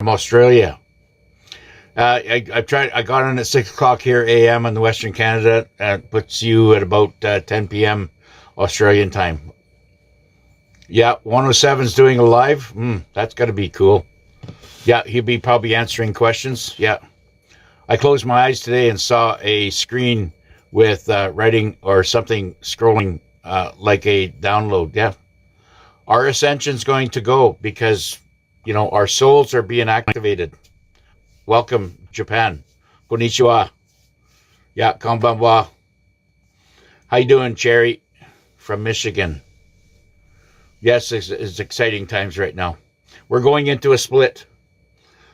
from Australia. I tried. I got on at 6 o'clock here a.m. in the Western Canada. Puts you at about 10 p.m. Australian time. Yeah, 107's doing a live. That's got to be cool. Yeah, he'll be probably answering questions. Yeah. I closed my eyes today and saw a screen with writing or something scrolling like a download. Yeah. Our ascension's going to go because, our souls are being activated. Welcome, Japan. Konnichiwa. Yeah, konbanwa. How you doing, Cherry? From Michigan. Yes, it's exciting times right now. We're going into a split.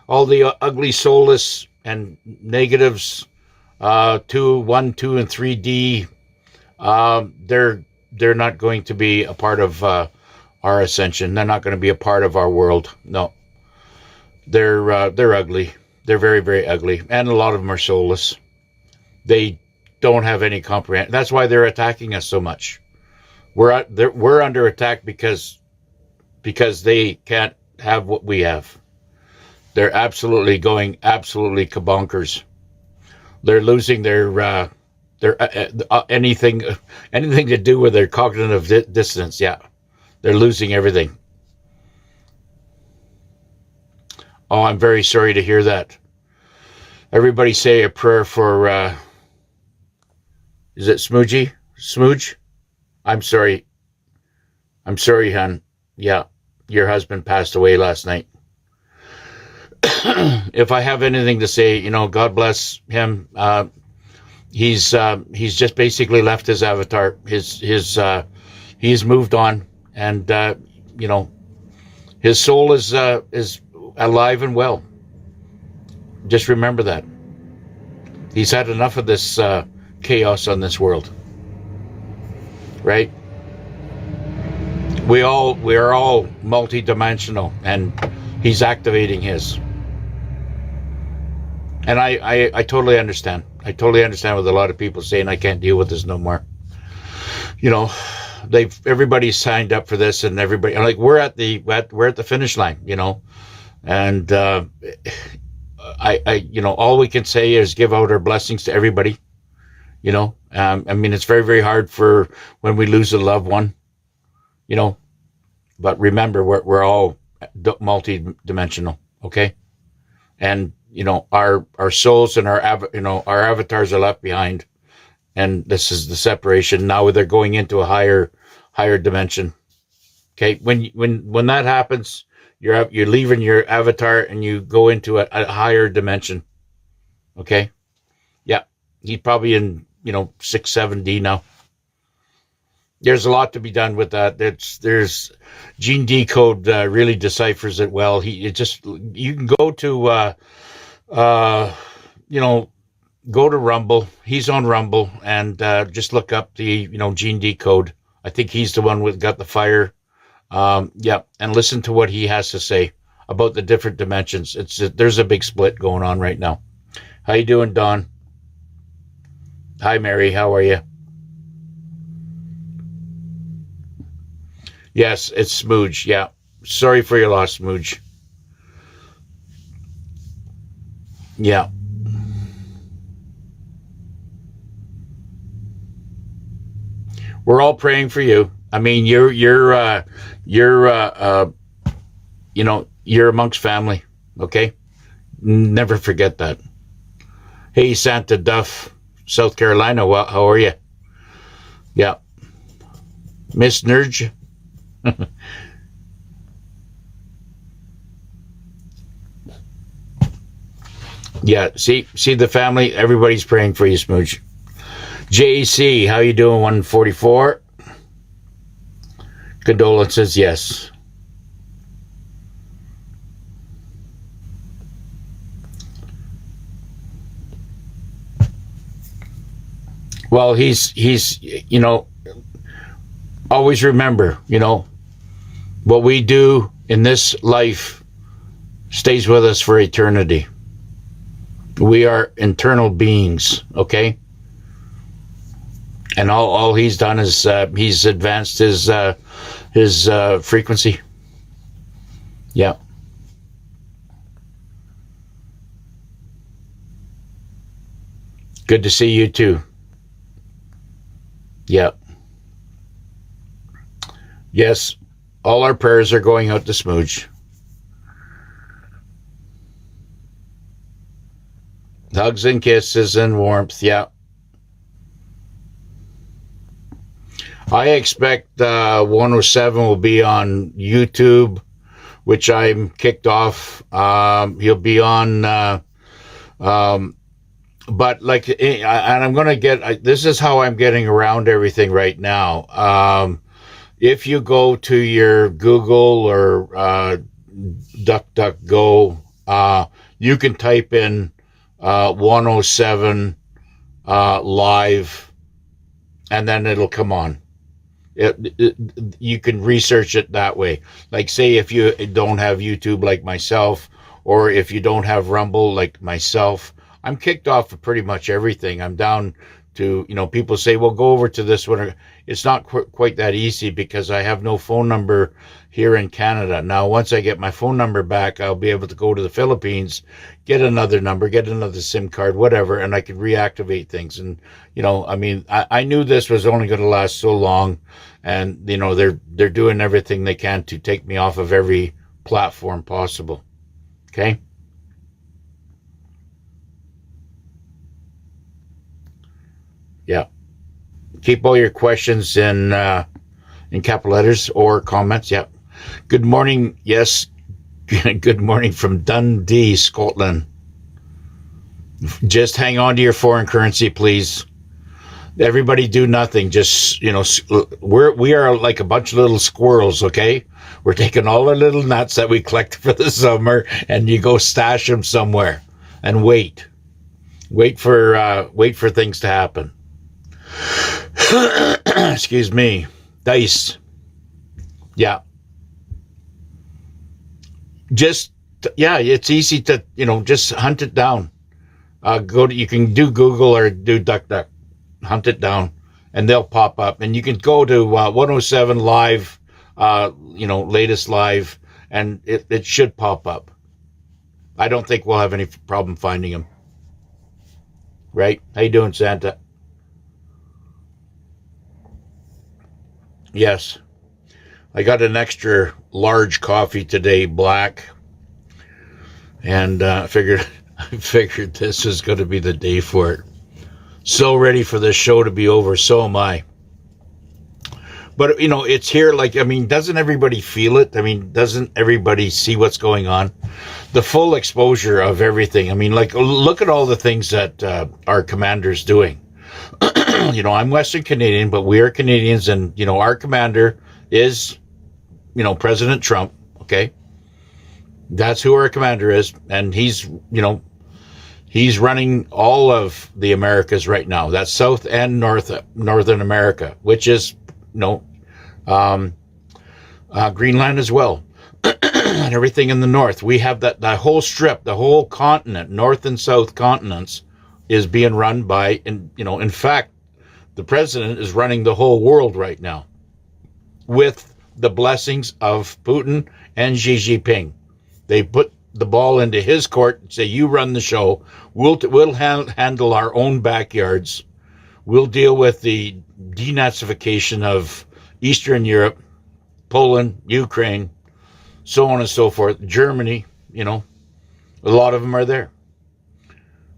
All the ugly, soulless, and negatives, 1, 2, and 3D, they're not going to be a part of our ascension. They're not going to be a part of our world. No, they're ugly. They're very, very ugly, and a lot of them are soulless. They don't have any comprehension. That's why they're attacking us so much. We're under attack because they can't have what we have. They're absolutely going absolutely kabonkers. They're losing their anything to do with their cognitive dissonance. Yeah, they're losing everything. Oh, I'm very sorry to hear that. Everybody say a prayer for. Is it Smoogie? Smooge? I'm sorry. I'm sorry, hon. Yeah, your husband passed away last night. If I have anything to say, God bless him. He's just basically left his avatar. He's moved on, and his soul is alive and well. Just remember that. He's had enough of this chaos on this world. Right? We are all multi-dimensional, and he's activating his. And I totally understand. I totally understand with a lot of people saying I can't deal with this no more. Everybody's signed up for this, and everybody we're at the finish line, and all we can say is give out our blessings to everybody. It's very, very hard for when we lose a loved one, but remember we're all multi-dimensional, okay? And our souls and our avatars are left behind, and this is the separation. Now they're going into a higher dimension. Okay, when that happens, you're leaving your avatar and you go into a higher dimension. Okay, yeah, he's probably in 6, 7D now. There's a lot to be done with that. There's Gene Decode really deciphers it well. You can go to go to Rumble. He's on Rumble, and just look up the Gene Decode. I think he's the one with got the fire. Yeah, and listen to what he has to say about the different dimensions. There's a big split going on right now. How you doing, Don? Hi, Mary. How are you? Yes, it's Smooge. Yeah. Sorry for your loss, Smooge. Yeah. We're all praying for you. I mean, you're amongst family. Okay. Never forget that. Hey, Santa Duff, South Carolina. How are you? Yeah. Miss Nurge. Yeah, see the family. Everybody's praying for you, Smooch. JC, how you doing? 144. Condolences, yes. Well, he's always remember, what we do in this life stays with us for eternity. We are internal beings, okay? And all he's done is he's advanced his frequency. Yeah. Good to see you too. Yep. Yes, all our prayers are going out to Smooch. Hugs and kisses and warmth. Yeah. I expect 107 will be on YouTube, which I'm kicked off. He'll be on, but like, and I'm going to this is how I'm getting around everything right now. If you go to your Google or DuckDuckGo, you can type in 107 live, and then it'll come on. You can research it that way. Like, say if you don't have YouTube like myself, or if you don't have Rumble like myself, I'm kicked off of pretty much everything. I'm down to, people say, well, go over to this one. It's not quite that easy because I have no phone number here in Canada. Now, once I get my phone number back, I'll be able to go to the Philippines, get another number, get another SIM card, whatever, and I can reactivate things. And, I knew this was only going to last so long, and, they're doing everything they can to take me off of every platform possible. Okay? Yeah. Keep all your questions in capital letters or comments. Yeah. Good morning. Yes. Good morning from Dundee, Scotland. Just hang on to your foreign currency, please. Everybody do nothing. Just, we are like a bunch of little squirrels, okay? We're taking all our little nuts that we collect for the summer, and you go stash them somewhere and wait. Wait for things to happen. Excuse me. Dice. Yeah. It's easy to, just hunt it down. You can do Google or do DuckDuck. Hunt it down, and they'll pop up. And you can go to 107 Live, latest live, and it should pop up. I don't think we'll have any problem finding them. Right? How you doing, Santa? Yes. I got an extra large coffee today, black. And I figured this is going to be the day for it. So ready for this show to be over, so am I. But, it's here, doesn't everybody feel it? Doesn't everybody see what's going on? The full exposure of everything. Look at all the things that our commander's doing. I'm Western Canadian, but we are Canadians, and, our commander is, President Trump, okay? That's who our commander is, and he's running all of the Americas right now. That's South and Northern America, which is, Greenland as well. And everything in the north. We have that whole strip, the whole continent, North and South continents, is being run by, in fact, the president is running the whole world right now with the blessings of Putin and Xi Jinping. They put the ball into his court and say, you run the show. We'll handle our own backyards. We'll deal with the denazification of Eastern Europe, Poland, Ukraine, so on and so forth. Germany, a lot of them are there.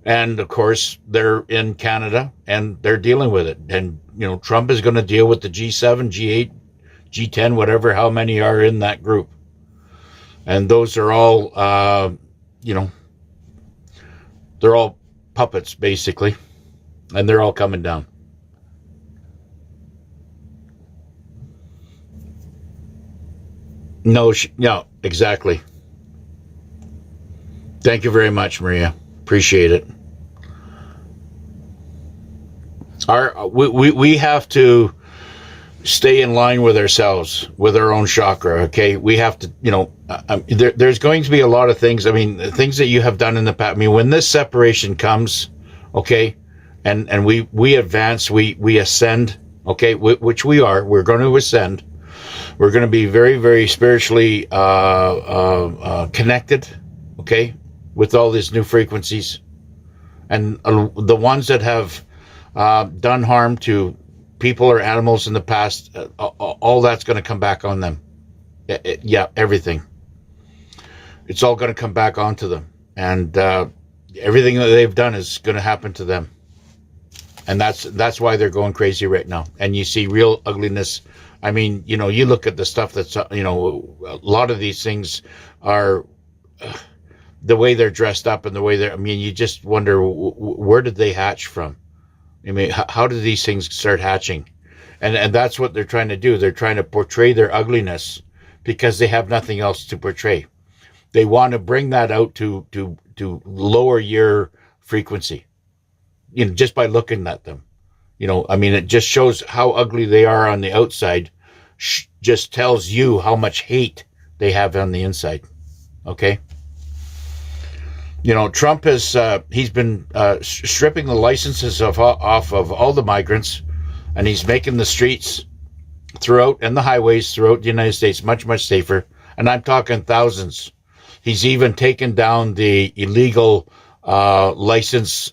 And, of course, they're in Canada, and they're dealing with it. And, Trump is going to deal with the G7, G8, G10, whatever, how many are in that group. And those are all, they're all puppets, basically. And they're all coming down. No, exactly. Thank you very much, Maria. Appreciate it. We have to stay in line with ourselves, with our own chakra. Okay, we have to, there's going to be a lot of things. Things that you have done in the past. When this separation comes, okay, and we advance, we ascend. Okay, which we are. We're going to ascend. We're going to be very, very spiritually connected. Okay, with all these new frequencies. And the ones that have done harm to people or animals in the past, all that's going to come back on them. Yeah, everything. It's all going to come back onto them. And everything that they've done is going to happen to them. And that's why they're going crazy right now. And you see real ugliness. I mean, you know, you look at the stuff that's, you know, a lot of these things are the way they're dressed up and the way they're, I mean, you just wonder, where did they hatch from? I mean, how did these things start hatching? And that's what they're trying to do. They're trying to portray their ugliness because they have nothing else to portray. They want to bring that out to lower your frequency, you know, just by looking at them. You know, I mean, it just shows how ugly they are on the outside, just tells you how much hate they have on the inside. Okay? You know, Trump has, he's been stripping the licenses off of all the migrants, and he's making the streets throughout and the highways throughout the United States much, much safer. And I'm talking thousands. He's even taken down the illegal license,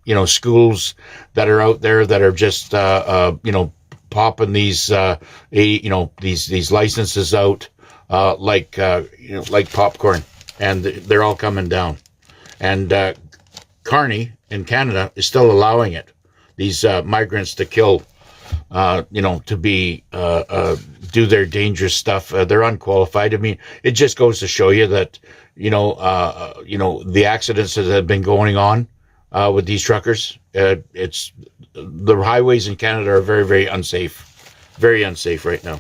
you know, schools that are out there that are just, you know, popping these, you know, these licenses out like, you know, like popcorn, and they're all coming down. And Carney in Canada is still allowing it. These migrants to kill, you know, to be do their dangerous stuff. They're unqualified. I mean, it just goes to show you that, you know, the accidents that have been going on with these truckers. It's the highways in Canada are very, very unsafe right now.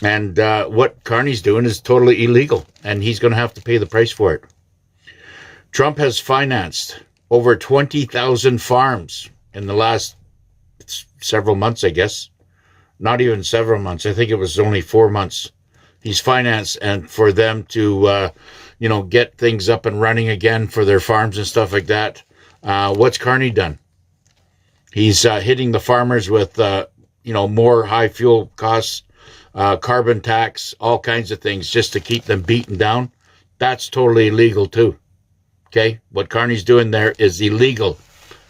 And what Carney's doing is totally illegal, and he's going to have to pay the price for it. Trump has financed over 20,000 farms in the last several months, I guess. Not even several months. I think it was only 4 months. He's financed, and for them to, you know, get things up and running again for their farms and stuff like that. What's Carney done? He's hitting the farmers with, you know, more high fuel costs, carbon tax, all kinds of things just to keep them beaten down. That's totally illegal too. Okay? What Carney's doing there is illegal.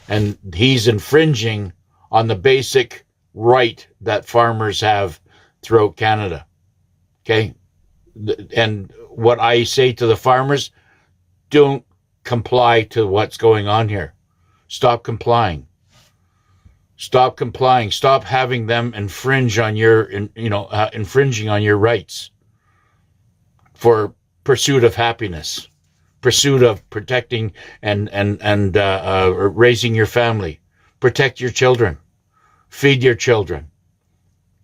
And he's infringing on the basic right that farmers have throughout Canada. Okay? And what I say to the farmers, don't comply to what's going on here. Stop complying. Stop complying. Stop having them infringe on your, you know, infringing on your rights for pursuit of happiness, pursuit of protecting and raising your family, protect your children, feed your children.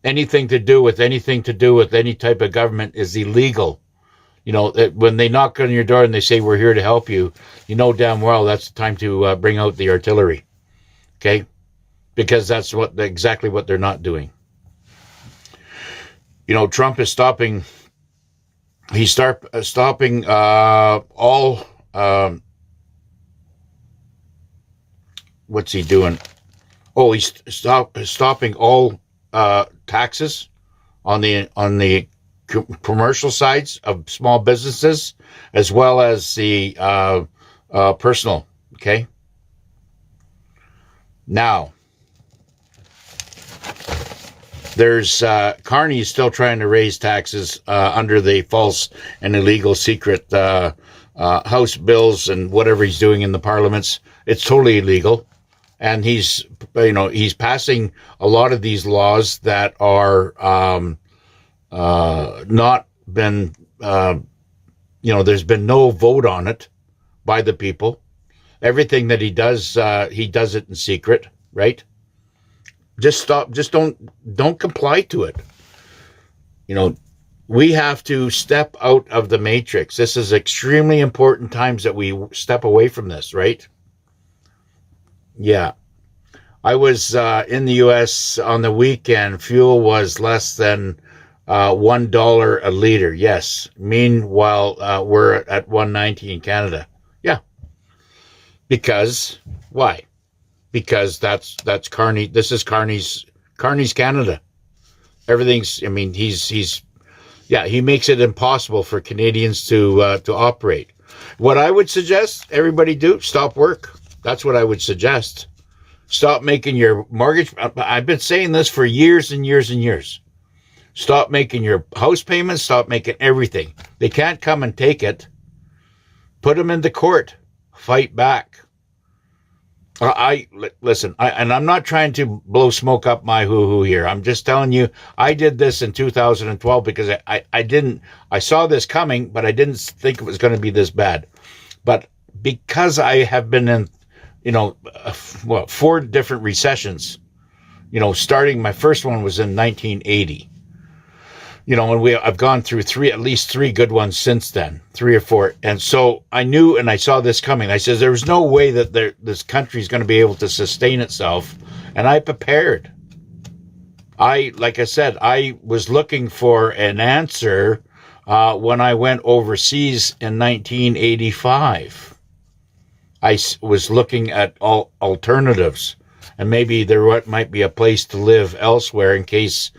Anything to do with any type of government is illegal. You know, when they knock on your door and they say, we're here to help you, you know damn well that's the time to bring out the artillery. Okay? Because that's exactly what they're not doing. You know, Trump is stopping all, what's he doing? Oh, he's stopping all taxes on the commercial sides of small businesses, as well as the personal. Okay. Now, there's Carney is still trying to raise taxes under the false and illegal secret House bills and whatever he's doing in the parliaments. It's totally illegal. And he's passing a lot of these laws that are not been, there's been no vote on it by the people. Everything that he does it in secret, right? Just stop. Just don't comply to it. You know, we have to step out of the matrix. This is extremely important times that we step away from this, right? Yeah. I was in the U.S. on the weekend. Fuel was less than $1 a liter. Yes. Meanwhile, we're at $1.90 in Canada. Yeah. Because why? Because that's Carney. This is Carney's Canada. Everything's. I mean, he makes it impossible for Canadians to operate. What I would suggest everybody do, stop work. That's what I would suggest. Stop making your mortgage. I've been saying this for years and years and years. Stop making your house payments. Stop making everything. They can't come and take it. Put them into court. Fight back. Listen, and I'm not trying to blow smoke up my hoo-hoo here. I'm just telling you, I did this in 2012 because I saw this coming, but I didn't think it was going to be this bad. But because I have been in, 4 different recessions, starting my first one was in 1980. And I've gone through at least three good ones since then, 3 or 4. And so I knew, and I saw this coming. I said, there's no way that this country is going to be able to sustain itself. And I prepared. Like I said, I was looking for an answer when I went overseas in 1985. I was looking at all alternatives, and maybe there might be a place to live elsewhere in case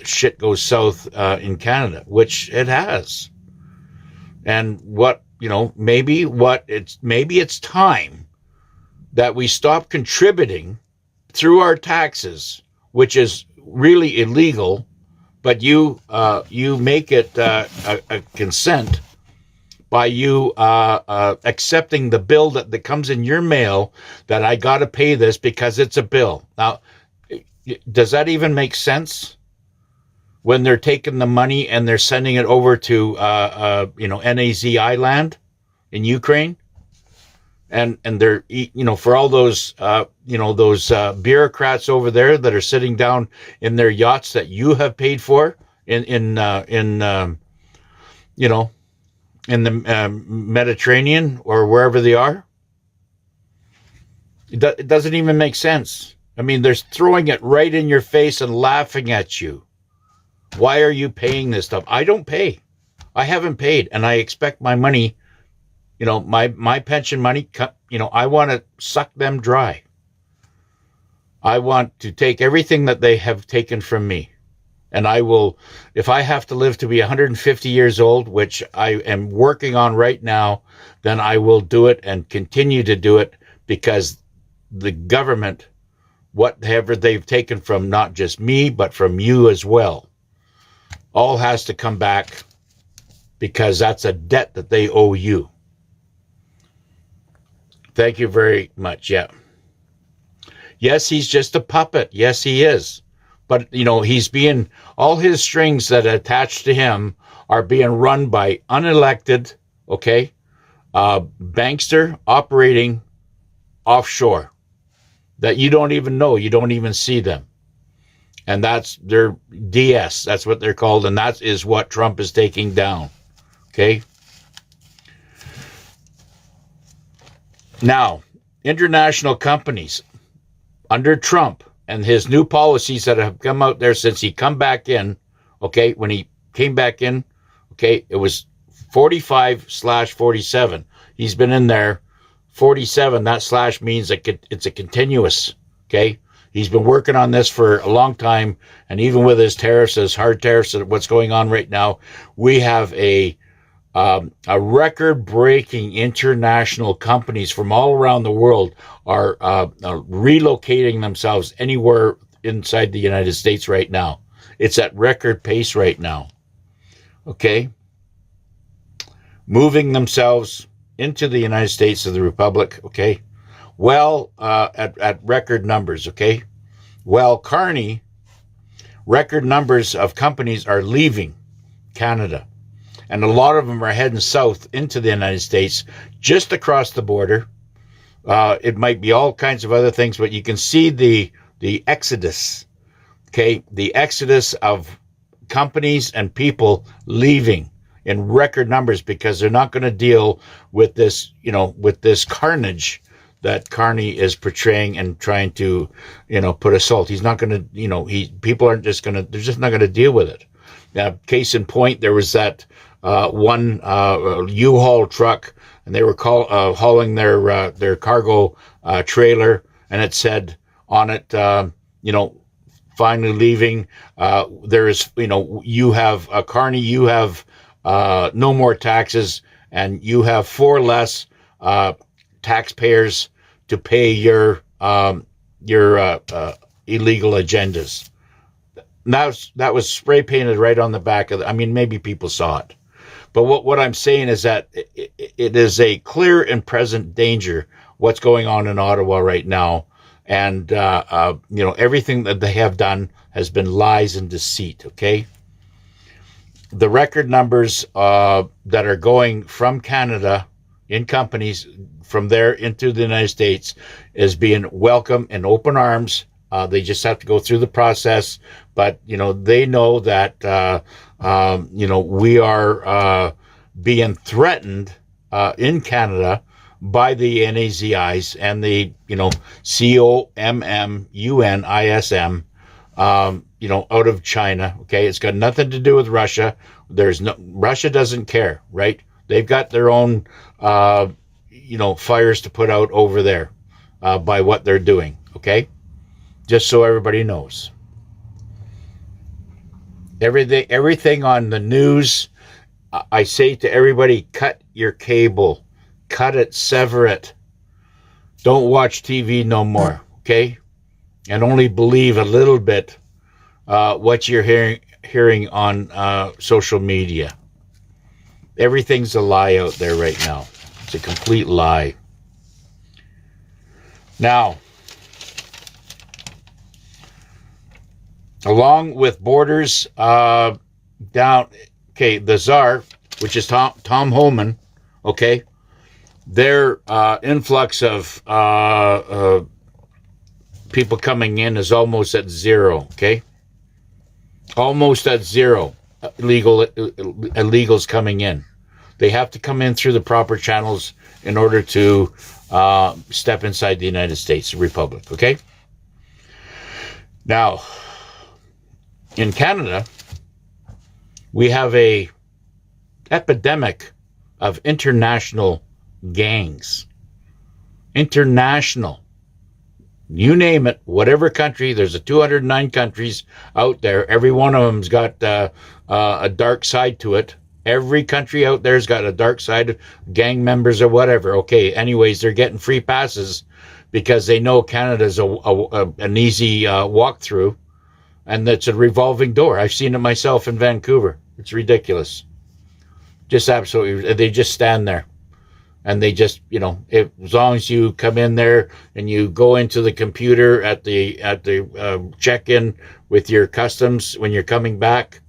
shit goes south in Canada, which it has. And maybe it's time that we stop contributing through our taxes, which is really illegal, but you make it a consent by you accepting the bill that comes in your mail that I got to pay this because it's a bill. Now, does that even make sense? When they're taking the money and they're sending it over to, NAZI land in Ukraine, and they're, for all those, those bureaucrats over there that are sitting down in their yachts that you have paid for in the Mediterranean or wherever they are. It doesn't even make sense. I mean, they're throwing it right in your face and laughing at you. Why are you paying this stuff? I don't pay. I haven't paid, and I expect my money, my pension money, I want to suck them dry. I want to take everything that they have taken from me. And I will, if I have to live to be 150 years old, which I am working on right now, then I will do it and continue to do it, because the government, whatever they've taken from not just me, but from you as well, all has to come back, because that's a debt that they owe you. Thank you very much. Yeah. Yes, he's just a puppet. Yes, he is. But, all his strings that are attached to him are being run by unelected, bankster operating offshore that you don't even know. You don't even see them. And that's their DS. That's what they're called. And that is what Trump is taking down. Okay. Now, international companies under Trump and his new policies that have come out there since he come back in, when he came back in, it was 45/47. He's been in there 47. That slash means it's a continuous, He's been working on this for a long time, and even with his tariffs, his hard tariffs, what's going on right now, we have a record-breaking international companies from all around the world are relocating themselves anywhere inside the United States right now. It's at record pace right now. Moving themselves into the United States of the Republic. At record numbers. Well, Carney, record numbers of companies are leaving Canada. And a lot of them are heading south into the United States, just across the border. It might be all kinds of other things, but you can see the exodus, the exodus of companies and people leaving in record numbers, because they're not going to deal with this, with this carnage that Carney is portraying and trying to, put assault. He's not going to, people aren't just going to, they're just not going to deal with it. Now, case in point, there was that one U-Haul truck, and they were hauling their cargo trailer, and it said on it, finally leaving. There is, you have Carney, you have no more taxes, and you have 4 less taxpayers to pay your illegal agendas. That was spray painted right on the back of I mean, maybe people saw it. But what I'm saying is that it is a clear and present danger what's going on in Ottawa right now. And, everything that they have done has been lies and deceit, okay? The record numbers that are going from Canada in companies from there into the United States is being welcomed in open arms. They just have to go through the process. But, they know that, we are being threatened in Canada by the NAZIs and the, COMMUNISM, out of China. Okay. It's got nothing to do with Russia. Russia doesn't care, right? They've got their own, fires to put out over there, by what they're doing. Okay. Just so everybody knows. Everything on the news, I say to everybody, cut your cable. Cut it, sever it. Don't watch TV no more, okay? And only believe a little bit what you're hearing on social media. Everything's a lie out there right now. It's a complete lie. Now, along with borders down, okay, the Tsar, which is Tom Homan, okay, their influx of people coming in is almost at zero, okay? Almost at zero illegals coming in. They have to come in through the proper channels in order to step inside the United States Republic, okay? Now, in Canada, we have a epidemic of international gangs. International. You name it, whatever country, there's 209 countries out there. Every one of them's got a dark side to it. Every country out there's got a dark side, gang members or whatever. Okay, anyways, they're getting free passes because they know Canada's an easy walkthrough, and it's a revolving door. I've seen it myself in Vancouver. It's ridiculous. Just absolutely, they just stand there. And they just, as long as you come in there and you go into the computer at the check-in with your customs when you're coming back,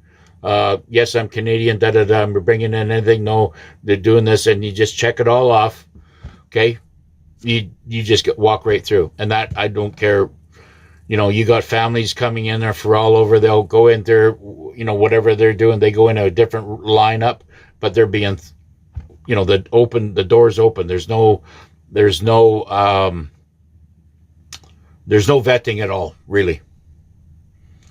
yes, I'm Canadian, I'm bringing in anything. No, they're doing this, and you just check it all off. Okay, you just walk right through, and that I don't care. You got families coming in there for all over. They'll go in there, whatever they're doing, they go in a different lineup, but they're being. The door's open. There's no vetting at all, really.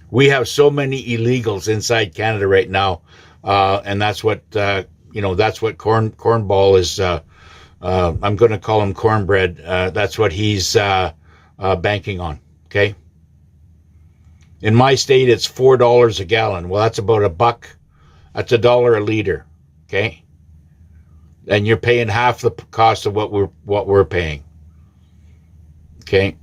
We have so many illegals inside Canada right now, and that's what that's what Cornball is. I'm going to call him Cornbread. That's what he's banking on. Okay. In my state, it's $4 a gallon. Well, that's about $1. That's $1 a liter. Okay. And you're paying half the cost of what we're paying. Okay.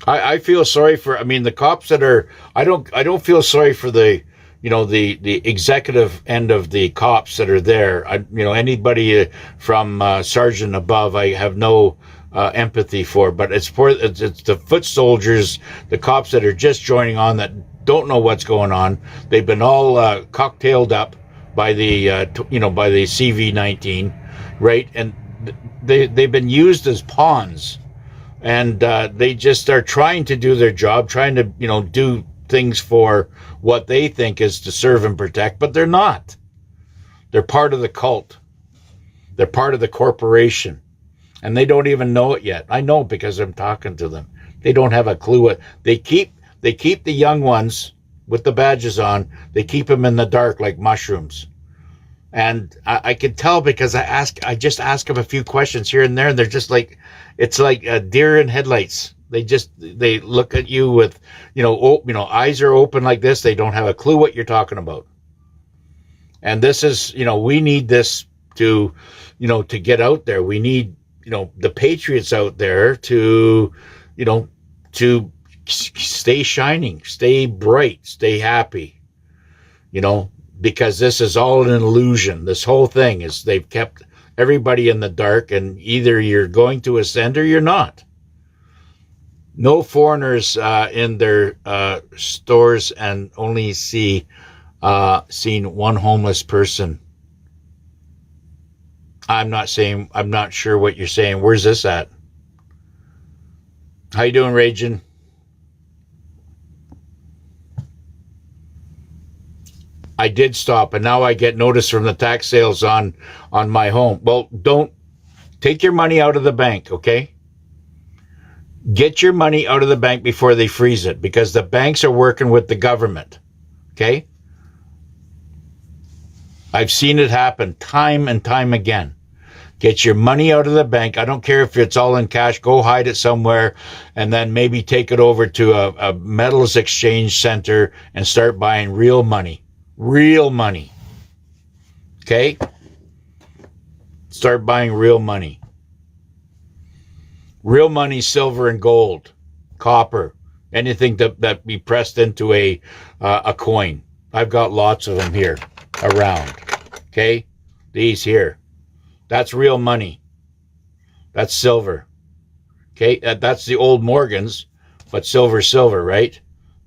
I feel sorry for. I mean, the cops that are. I don't feel sorry for the executive end of the cops that are there. Anybody from sergeant above, I have no empathy for. But it's the foot soldiers, the cops that are just joining on that don't know what's going on. They've been all cocktailed up by the by the CV-19, right? And they've been used as pawns, and they just are trying to do their job, trying to do things for what they think is to serve and protect, but they're not. They're part of the cult. They're part of the corporation, and they don't even know it yet. I know because I'm talking to them. They don't have a clue what they keep the young ones with the badges on. They keep them in the dark like mushrooms. And I could tell because I just ask them a few questions here and there, and they're just like, it's like a deer in headlights. They look at you with, eyes are open like this. They don't have a clue what you're talking about. And this is, we need this to, to get out there. We need, the patriots out there to, to stay shining, stay bright, stay happy, because this is all an illusion. This whole thing is they've kept everybody in the dark, and either you're going to ascend or you're not. No foreigners in their stores, and only seen one homeless person. I'm not sure what you're saying. Where's this at? How you doing, Ragin? I did stop, and now I get notice from the tax sales on my home. Well, don't take your money out of the bank, okay? Get your money out of the bank before they freeze it, because the banks are working with the government, okay? I've seen it happen time and time again. Get your money out of the bank. I don't care if it's all in cash. Go hide it somewhere, and then maybe take it over to a metals exchange center and start buying real money. Real money. Okay? Start buying real money. Real money, silver and gold, copper, anything that be pressed into a coin. I've got lots of them here around. Okay? These here. That's real money. That's silver. Okay? That's the old Morgans, but silver, right?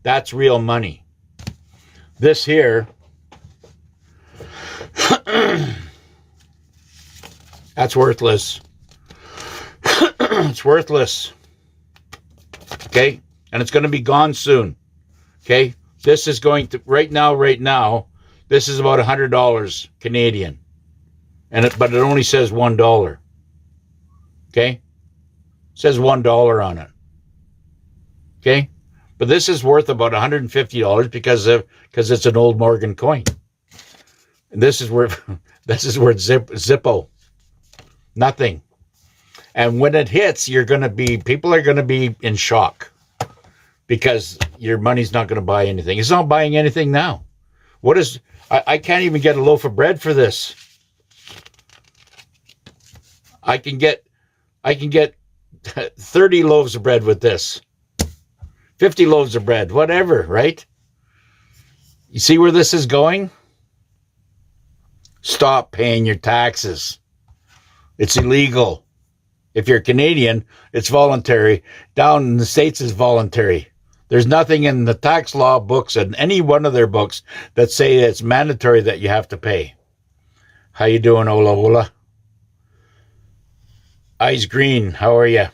That's real money. This here, that's worthless. It's worthless. Okay? And it's going to be gone soon. Okay? This is going to, right now, this is about $100 Canadian. But it only says $1. Okay? It says $1 on it. Okay? But this is worth about $150 because it's an old Morgan coin. And this is worth Zippo. Nothing. And when it hits, people are going to be in shock, because your money's not going to buy anything. It's not buying anything now. I can't even get a loaf of bread for this. I can get 30 loaves of bread with this. 50 loaves of bread, whatever, right? You see where this is going? Stop paying your taxes. It's illegal. If you're Canadian, it's voluntary. Down in the States, it's voluntary. There's nothing in the tax law books and any one of their books that say it's mandatory that you have to pay. How you doing, Ola Ola? Eyes green, how are you?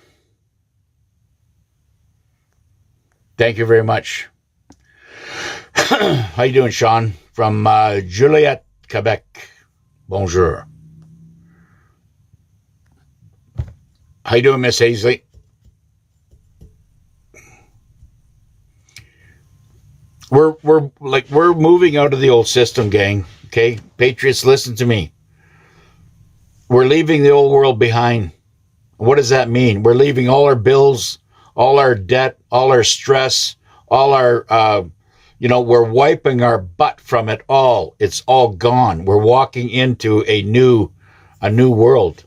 Thank you very much. How you doing, Sean? From Joliet, Quebec. Bonjour. How you doing, Miss Hazley? We're moving out of the old system, gang. Okay, Patriots, listen to me. We're leaving the old world behind. What does that mean? We're leaving all our bills, all our debt, all our stress, all our, we're wiping our butt from it all. It's all gone. We're walking into a new world.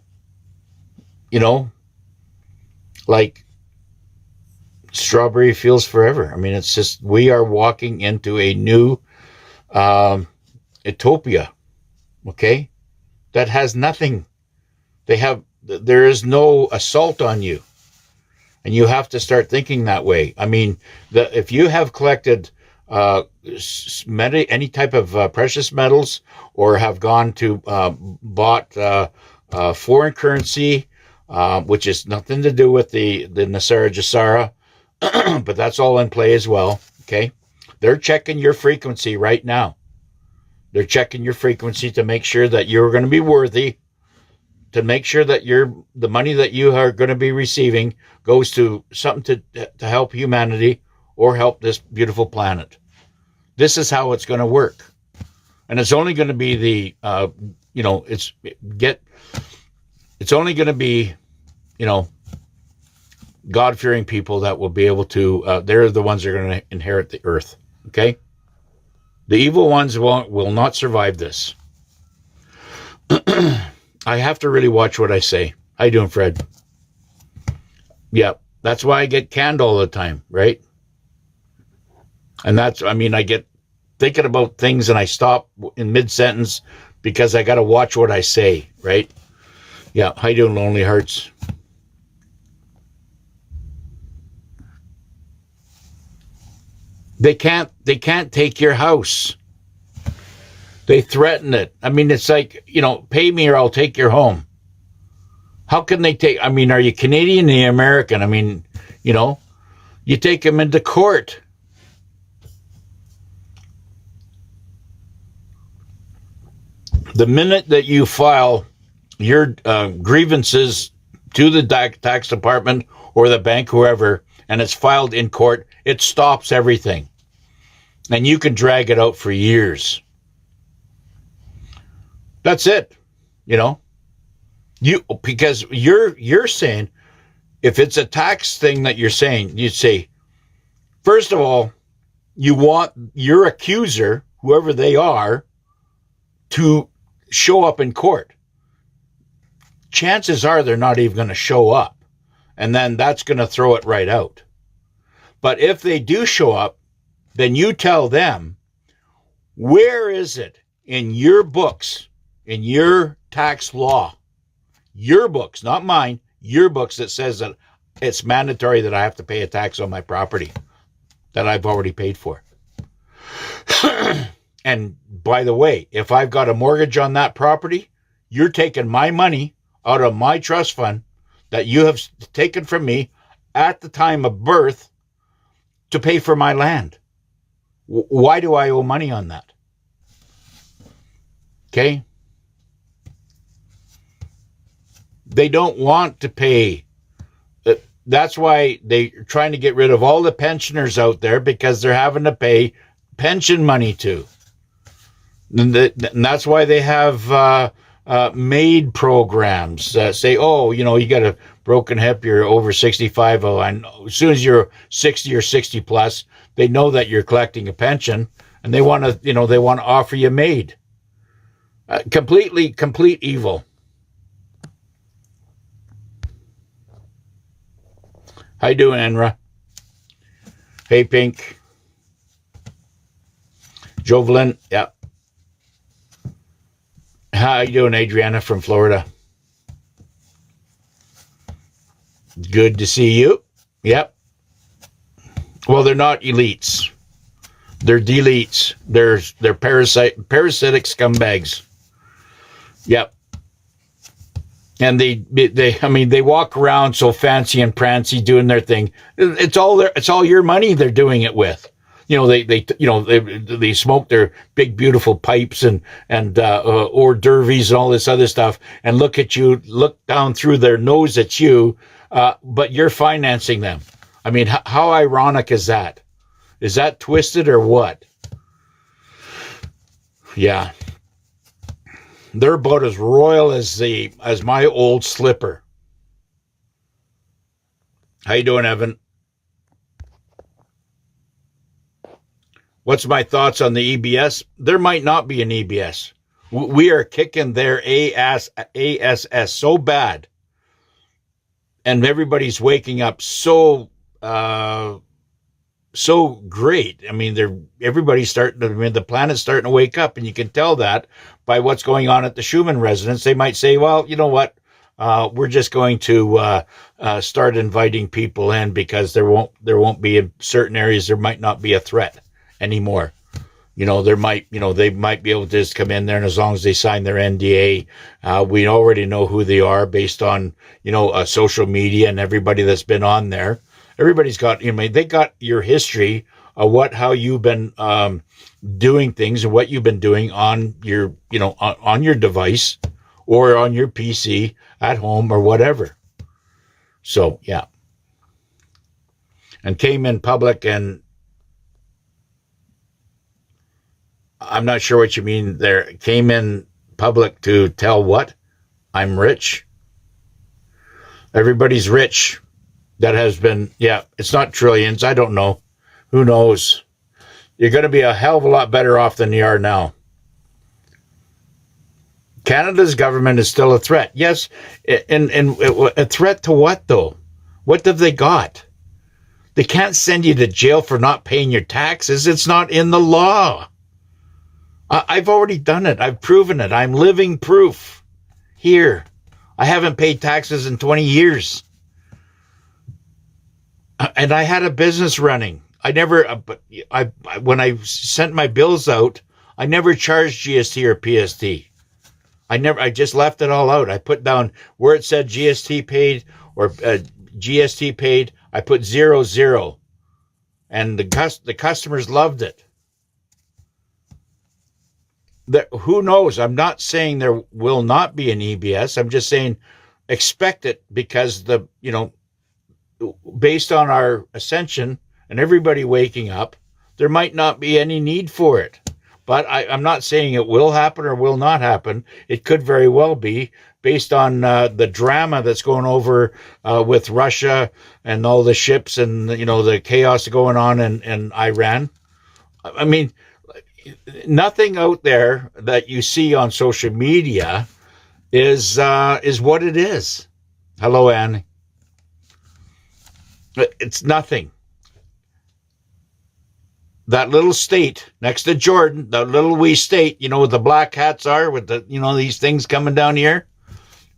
Like strawberry fields forever. I mean, it's just, we are walking into a new utopia. Okay? That has nothing. There is no assault on you. And you have to start thinking that way. I mean, if you have collected any type of precious metals, or have gone to bought foreign currency, which is nothing to do with the NESARA GESARA, but that's all in play as well. Okay, they're checking your frequency right now. They're checking your frequency to make sure that you're going to be worthy, to make sure that the money that you are going to be receiving goes to something to help humanity or help this beautiful planet. This is how it's going to work. And it's only going to be it's only going to be, God-fearing people that will be able to, they're the ones that are going to inherit the earth. Okay? The evil ones will not survive this. I have to really watch what I say. How you doing, Fred? Yeah, that's why I get canned all the time, right? And I get thinking about things and I stop in mid-sentence because I got to watch what I say, right? Yeah, how you doing, Lonely Hearts? They can't take your house. They threaten it. I mean, it's like, pay me or I'll take your home. How can they take, are you Canadian or American? You take them into court. The minute that you file your grievances to the tax department or the bank, whoever, and it's filed in court, it stops everything. And you can drag it out for years. That's it. Because you're saying, if it's a tax thing that you're saying, you'd say, first of all, you want your accuser, whoever they are, to show up in court. Chances are they're not even going to show up. And then that's going to throw it right out. But if they do show up, then you tell them, where is it in your books, in your tax law, your books, not mine, your books, that says that it's mandatory that I have to pay a tax on my property that I've already paid for. And by the way, if I've got a mortgage on that property, you're taking my money out of my trust fund that you have taken from me at the time of birth to pay for my land. Why do I owe money on that? Okay? They don't want to pay. That's why they're trying to get rid of all the pensioners out there, because they're having to pay pension money too. And that's why they have MAID programs that say, you got a broken hip, you're over 65. Oh, and as soon as you're 60 or 60 plus, they know that you're collecting a pension, and they want to offer you MAID. Complete evil. How you doing, Enra? Hey, Pink. Jovelyn, yeah. How you doing, Adriana from Florida? Good to see you. Yep. Well, they're not elites. They're deletes. They're parasitic scumbags. Yep. And they walk around so fancy and prancy doing their thing. It's all your money they're doing it with. They smoke their big beautiful pipes and hors d'oeuvres and all this other stuff, and look down through their nose at you, but you're financing them. I mean, how ironic is that? Is that twisted or what? Yeah. They're about as royal as my old slipper. How you doing, Evan? What's my thoughts on the EBS? There might not be an EBS. We are kicking their ASS so bad, and everybody's waking up so great. I mean, everybody's starting to, the planet's starting to wake up, and you can tell that by what's going on at the Schumann residence. They might say, well, you know what? We're just going to start inviting people in, because there won't be, in certain areas, there might not be a threat anymore. They might be able to just come in there, and as long as they sign their NDA, we already know who they are based on, social media and everybody that's been on there. Everybody's got, they got your history of how you've been doing things and what you've been doing on your, on your device or on your PC at home or whatever. So, yeah. And came in public, and I'm not sure what you mean there. Came in public to tell what? I'm rich. Everybody's rich. That has been, it's not trillions. I don't know. Who knows? You're going to be a hell of a lot better off than you are now. Canada's government is still a threat. Yes, and a threat to what, though? What have they got? They can't send you to jail for not paying your taxes. It's not in the law. I've already done it. I've proven it. I'm living proof here. I haven't paid taxes in 20 years. And I had a business running. When I sent my bills out, I never charged GST or PST. I just left it all out. I put down where it said GST paid or GST paid. I put 00, and the customers loved it. Who knows? I'm not saying there will not be an EBS. I'm just saying expect it, because based on our ascension and everybody waking up, there might not be any need for it. But I'm not saying it will happen or will not happen. It could very well be, based on the drama that's going over with Russia and all the ships and, the chaos going on in Iran. I mean, nothing out there that you see on social media is what it is. Hello, Annie. It's nothing. That little state next to Jordan, that little wee state, where the black hats are with the, these things coming down here,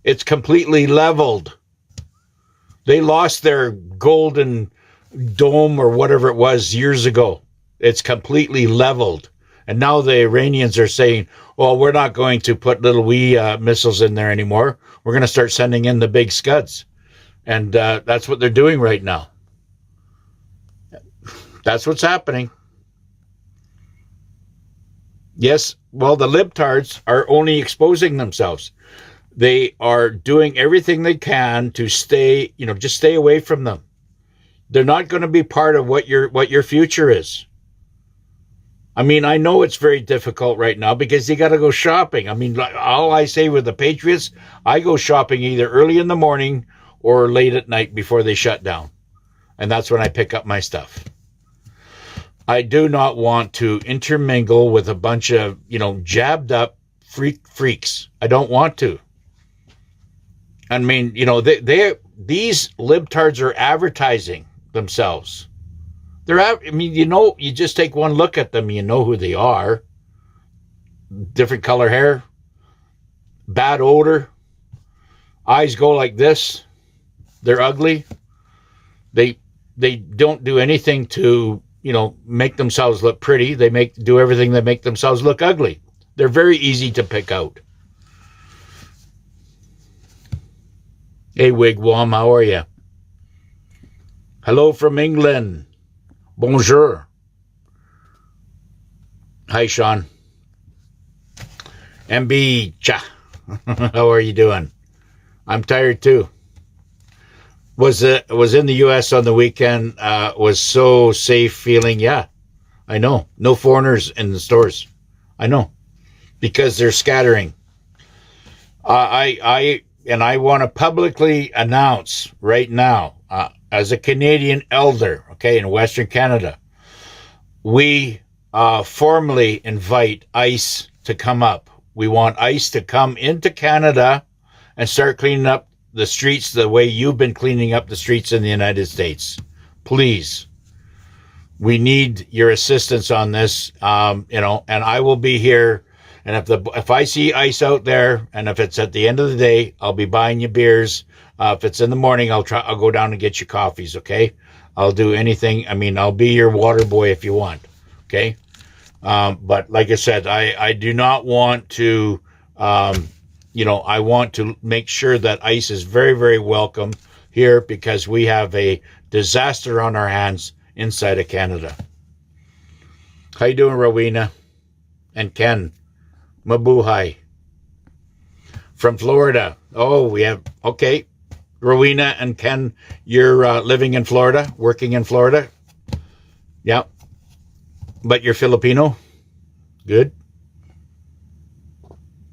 it's completely leveled. They lost their golden dome or whatever it was years ago. It's completely leveled. And now the Iranians are saying, well, we're not going to put little wee missiles in there anymore. We're going to start sending in the big Scuds. And that's what they're doing right now. That's what's happening. Yes, well, the libtards are only exposing themselves. They are doing everything they can to stay, just stay away from them. They're not going to be part of what your future is. I mean, I know it's very difficult right now because you got to go shopping. I mean, all I say with the Patriots, I go shopping either early in the morning or late at night before they shut down. And that's when I pick up my stuff. I do not want to intermingle with a bunch of, jabbed up freaks. I don't want to. I mean, these libtards are advertising themselves. You just take one look at them, you know who they are. Different color hair, bad odor, eyes go like this. They're ugly. They don't do anything to, make themselves look pretty. They do everything that make themselves look ugly. They're very easy to pick out. Hey, Wigwam, how are you? Hello from England. Bonjour. Hi, Sean. MB, cha. How are you doing? I'm tired too. Was in the U.S. on the weekend. Was so safe feeling. Yeah, I know. No foreigners in the stores. I know, because they're scattering. I want to publicly announce right now, as a Canadian elder, okay, in Western Canada, we formally invite ICE to come up. We want ICE to come into Canada and start cleaning up the streets the way you've been cleaning up the streets in the United States. Please. We need your assistance on this, and I will be here. And if I see ICE out there, and if it's at the end of the day, I'll be buying you beers. If it's in the morning, I'll go down and get you coffees, okay? I'll do anything. I mean, I'll be your water boy if you want, okay? But like I said, I do not want to, I want to make sure that ICE is very, very welcome here, because we have a disaster on our hands inside of Canada. How you doing, Rowena? And Ken? Mabuhay. From Florida. Oh, we have, okay. Rowena and Ken, you're living in Florida, working in Florida? Yeah. But you're Filipino? Good.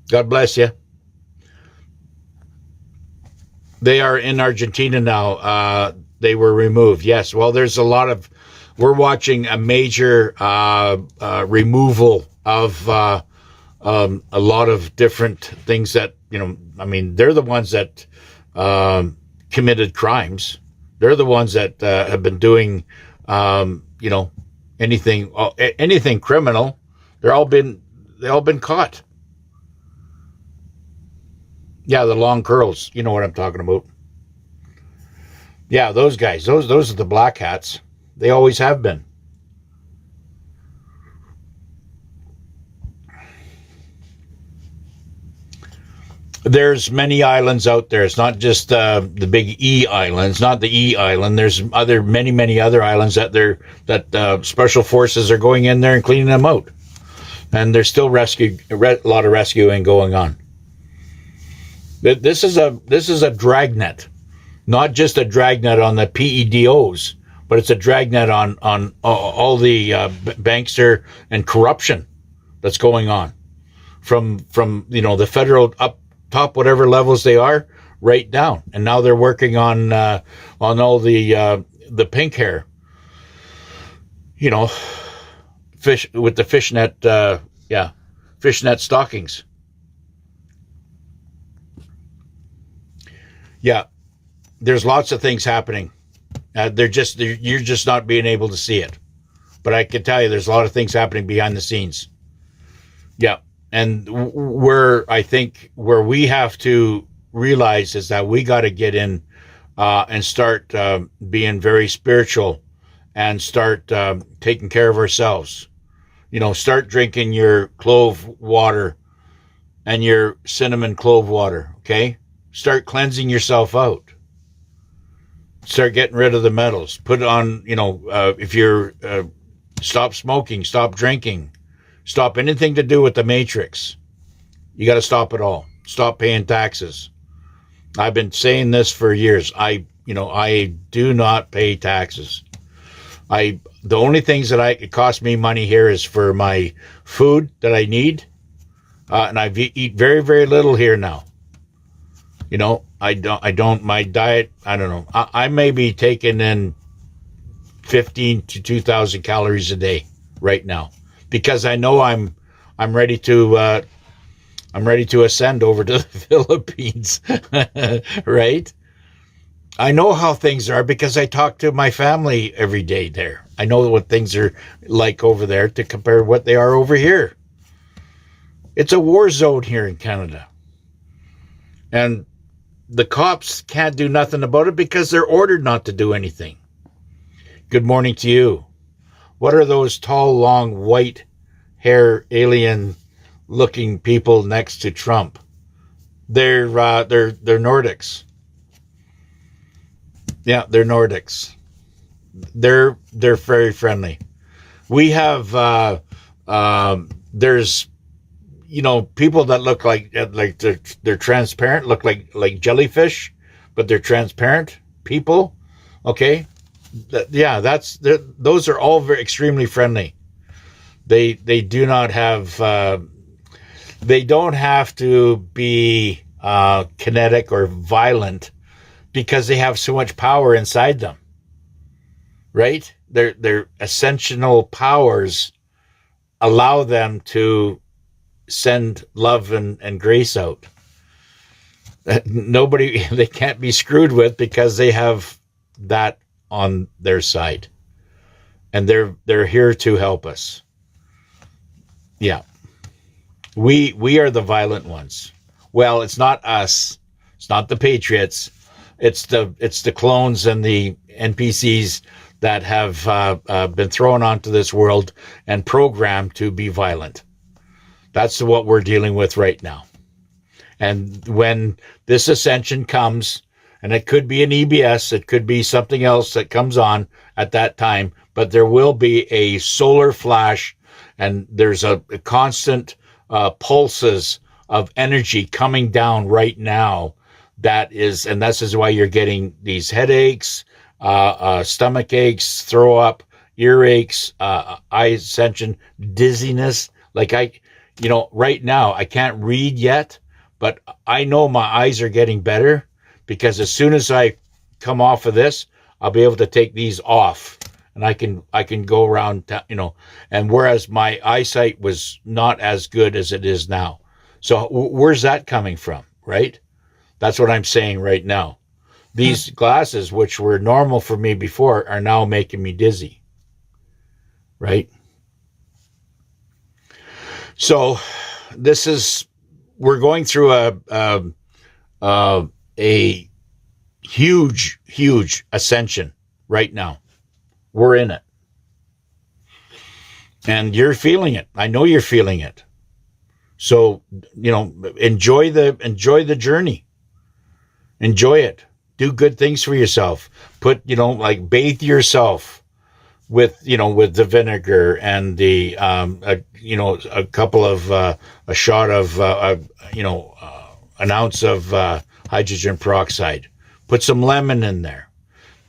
God bless you. They are in Argentina now. They were removed. Yes. Well, there's a lot of, we're watching a major removal of a lot of different things that, I mean, they're the ones that committed crimes. They're the ones that have been doing, anything criminal. They all been caught. Yeah, the long curls. You know what I'm talking about. Yeah, those guys. Those are the black hats. They always have been. There's many islands out there. It's not just the big E islands, not the E island. There's many other islands that special forces are going in there and cleaning them out, and there's still a lot of rescuing going on. This is a dragnet, not just a dragnet on the PEDOs, but it's a dragnet on all the bankster and corruption that's going on from the federal up top, whatever levels they are, right down. And now they're working on all the pink hair, fish with the fishnet, fishnet stockings. Yeah, there's lots of things happening. You're just not being able to see it. But I can tell you, there's a lot of things happening behind the scenes. Yeah. And where we have to realize is that we got to get in and start being very spiritual and start taking care of ourselves. Start drinking your clove water and your cinnamon clove water, okay? Start cleansing yourself out. Start getting rid of the metals. Put on, if you're, stop smoking, stop drinking. Stop anything to do with the matrix. You got to stop it all. Stop paying taxes. I've been saying this for years. I do not pay taxes. The only things that it costs me money here is for my food that I need, and I eat very, very little here now. I don't. My diet. I don't know. I may be taking in 15 to 2,000 calories a day right now, because I know I'm ready to ascend over to the Philippines, right? I know how things are because I talk to my family every day there. I know what things are like over there to compare what they are over here. It's a war zone here in Canada. And the cops can't do nothing about it because they're ordered not to do anything. Good morning to you. What are those tall, long, white hair, alien-looking people next to Trump? They're Nordics. Yeah, they're Nordics. They're very friendly. We have there's people that look like they're transparent, look like jellyfish, but they're transparent people. Okay. Those are all very extremely friendly. They do not have they don't have to be kinetic or violent because they have so much power inside them, right? Their ascensional powers allow them to send love and grace out. They can't be screwed with because they have that on their side, and they're here to help us. Yeah, we are the violent ones. Well, it's not us. It's not the patriots. It's the clones and the NPCs that have been thrown onto this world and programmed to be violent. That's what we're dealing with right now. And when this ascension comes, and it could be an EBS, it could be something else that comes on at that time, but there will be a solar flash, and there's a constant pulses of energy coming down right now. This is why you're getting these headaches, stomach aches, throw up, earaches, eye ascension, dizziness. Right now I can't read yet, but I know my eyes are getting better because as soon as I come off of this, I'll be able to take these off and I can go around, and whereas my eyesight was not as good as it is now. So where's that coming from, right? That's what I'm saying right now. These glasses, which were normal for me before, are now making me dizzy, right? So we're going through a huge ascension right now. We're in it. And you're feeling it. I know you're feeling it. So, enjoy the journey. Enjoy it. Do good things for yourself. Bathe yourself with the vinegar and the a couple of a shot of an ounce of hydrogen peroxide. Put some lemon in there.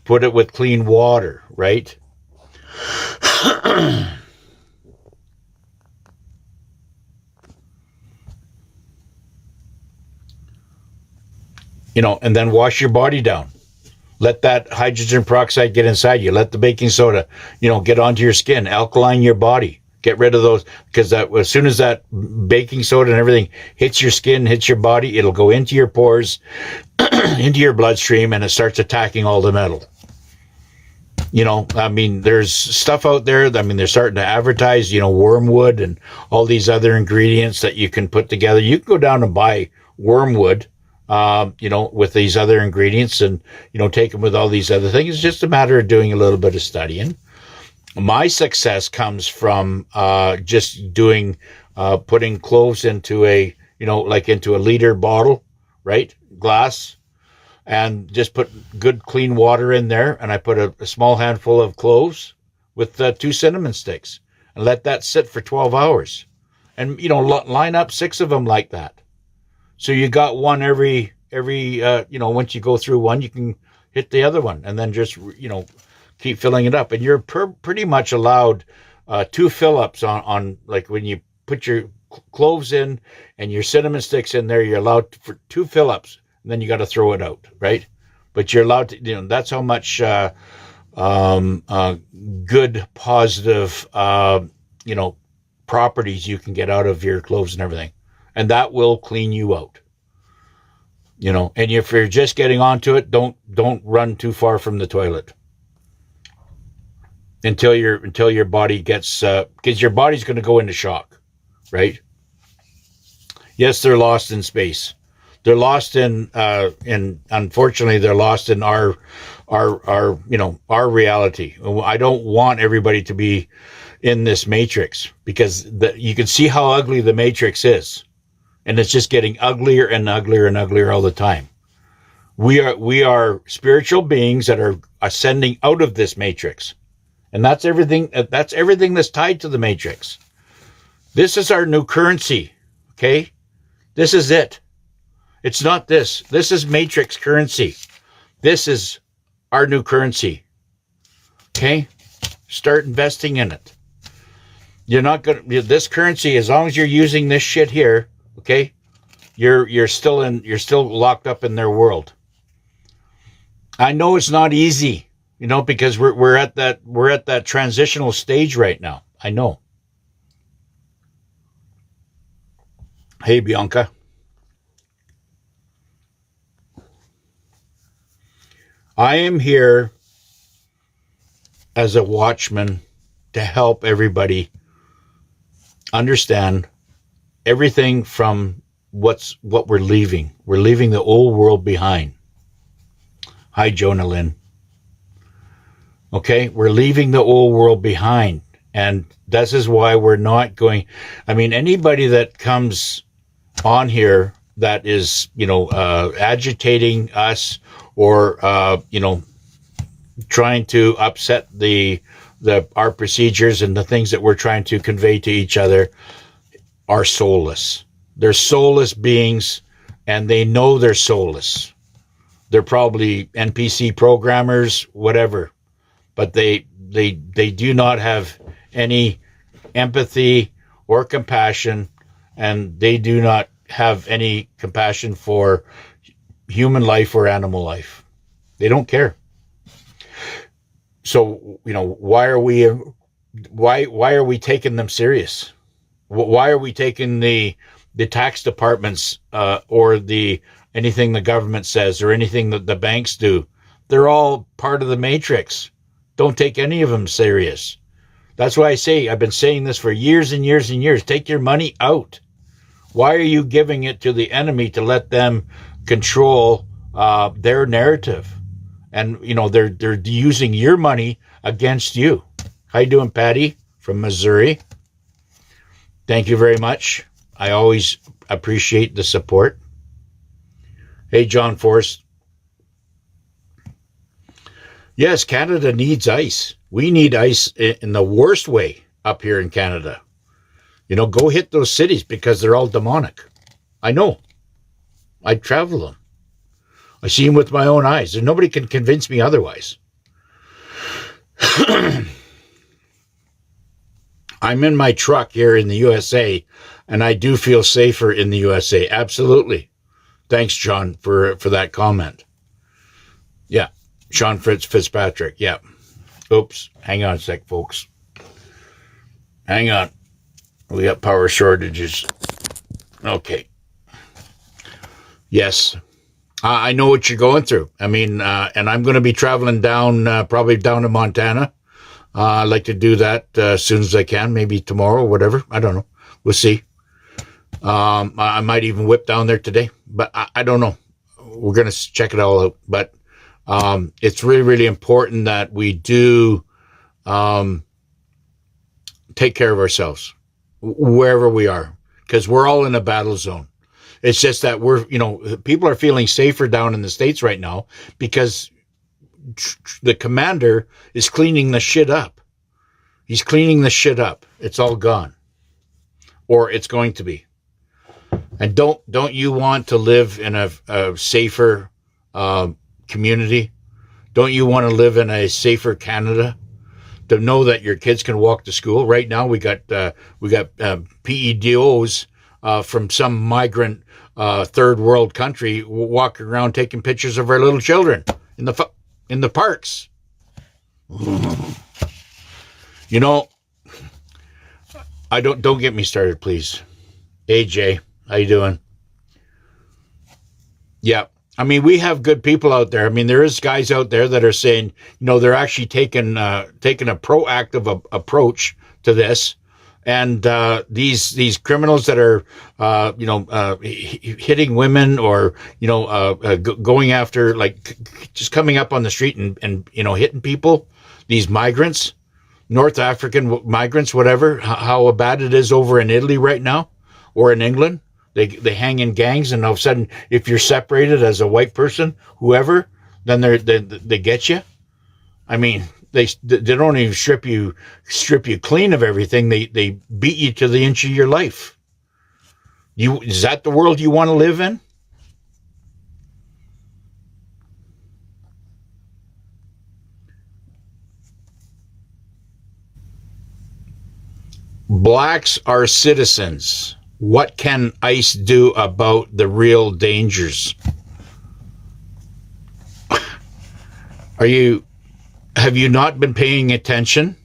Put it with clean water, right? And then wash your body down. Let that hydrogen peroxide get inside you. Let the baking soda, get onto your skin, alkaline your body. Get rid of those, because as soon as that baking soda and everything hits your skin, hits your body, it'll go into your pores, into your bloodstream, and it starts attacking all the metal. There's stuff out there. They're starting to advertise, wormwood and all these other ingredients that you can put together. You can go down and buy wormwood, with these other ingredients and, take them with all these other things. It's just a matter of doing a little bit of studying. My success comes from just putting cloves into into a liter bottle, right? Glass, and just put good clean water in there. And I put a small handful of cloves with 2 cinnamon sticks and let that sit for 12 hours. And, line up 6 of them like that. So you got one every once you go through one, you can hit the other one and then just, keep filling it up. And you're pretty much allowed 2 fill-ups on like when you put your cloves in and your cinnamon sticks in there, you're allowed for 2 fill-ups, and then you got to throw it out, right? But you're allowed to, that's how much good, positive, properties you can get out of your cloves and everything. And that will clean you out. And if you're just getting onto it, don't run too far from the toilet until your body gets, because your body's going to go into shock, right? Yes, they're lost in space. They're lost in unfortunately, they're lost in our reality. I don't want everybody to be in this matrix, because you can see how ugly the matrix is. And it's just getting uglier and uglier and uglier all the time. We are spiritual beings that are ascending out of this matrix. And that's everything that's tied to the matrix. This is our new currency, okay? This is it. It's not this. This is matrix currency. This is our new currency. Okay? Start investing in it. You're not going to, this currency, as long as you're using this shit here, okay, you're still locked up in their world. I know it's not easy, because we're at that transitional stage right now. I know. Hey, Bianca. I am here as a watchman to help everybody understand everything from what we're leaving. We're leaving the old world behind. Hi, Jonah Lynn. Okay, we're leaving the old world behind. And this is why we're not going. Anybody that comes on here that is, agitating us or, trying to upset our procedures and the things that we're trying to convey to each other are soulless. They're soulless beings, and they know they're soulless. They're probably NPC programmers, whatever, but they do not have any empathy or compassion, and they do not have any compassion for human life or animal life. They don't care. So, why are we taking them serious? Why are we taking the tax departments or the anything the government says or anything that the banks do? They're all part of the matrix. Don't take any of them serious. That's why I say, I've been saying this for years and years and years. Take your money out. Why are you giving it to the enemy to let them control their narrative? And, they're using your money against you. How you doing, Patty from Missouri? Thank you very much. I always appreciate the support. Hey, John Forrest. Yes, Canada needs ice. We need ice in the worst way up here in Canada. Go hit those cities because they're all demonic. I know. I travel them. I see them with my own eyes, and nobody can convince me otherwise. I'm in my truck here in the USA, and I do feel safer in the USA. Absolutely. Thanks, John, for that comment. Yeah. Sean Fitzpatrick. Yeah. Oops. Hang on a sec, folks. Hang on. We got power shortages. Okay. Yes. I know what you're going through. I mean, and I'm going to be traveling down, probably down to Montana. I'd like to do that as soon as I can, maybe tomorrow, whatever. I don't know. We'll see. I might even whip down there today, but I don't know. We're going to check it all out. But it's really, really important that we do take care of ourselves wherever we are, because we're all in a battle zone. It's just that people are feeling safer down in the States right now because the commander is cleaning the shit up. He's cleaning the shit up. It's all gone. Or it's going to be. And don't you want to live in a safer community? Don't you want to live in a safer Canada? To know that your kids can walk to school. Right now we got PEDOs from some migrant third world country walking around taking pictures of our little children in the parks. I don't get me started, please. AJ, how you doing? Yeah. I mean, we have good people out there. I mean, there is guys out there that are saying, they're actually taking a proactive approach to this. And these criminals that are, hitting women or, going after, just coming up on the street and hitting people, these migrants, North African migrants, whatever, how bad it is over in Italy right now or in England. They hang in gangs, and all of a sudden, if you're separated as a white person, whoever, then they get you. I mean, they don't even strip you clean of everything. They beat you to the inch of your life. Is that the world you want to live in? Blacks are citizens. What can ICE do about the real dangers? Have you not been paying attention?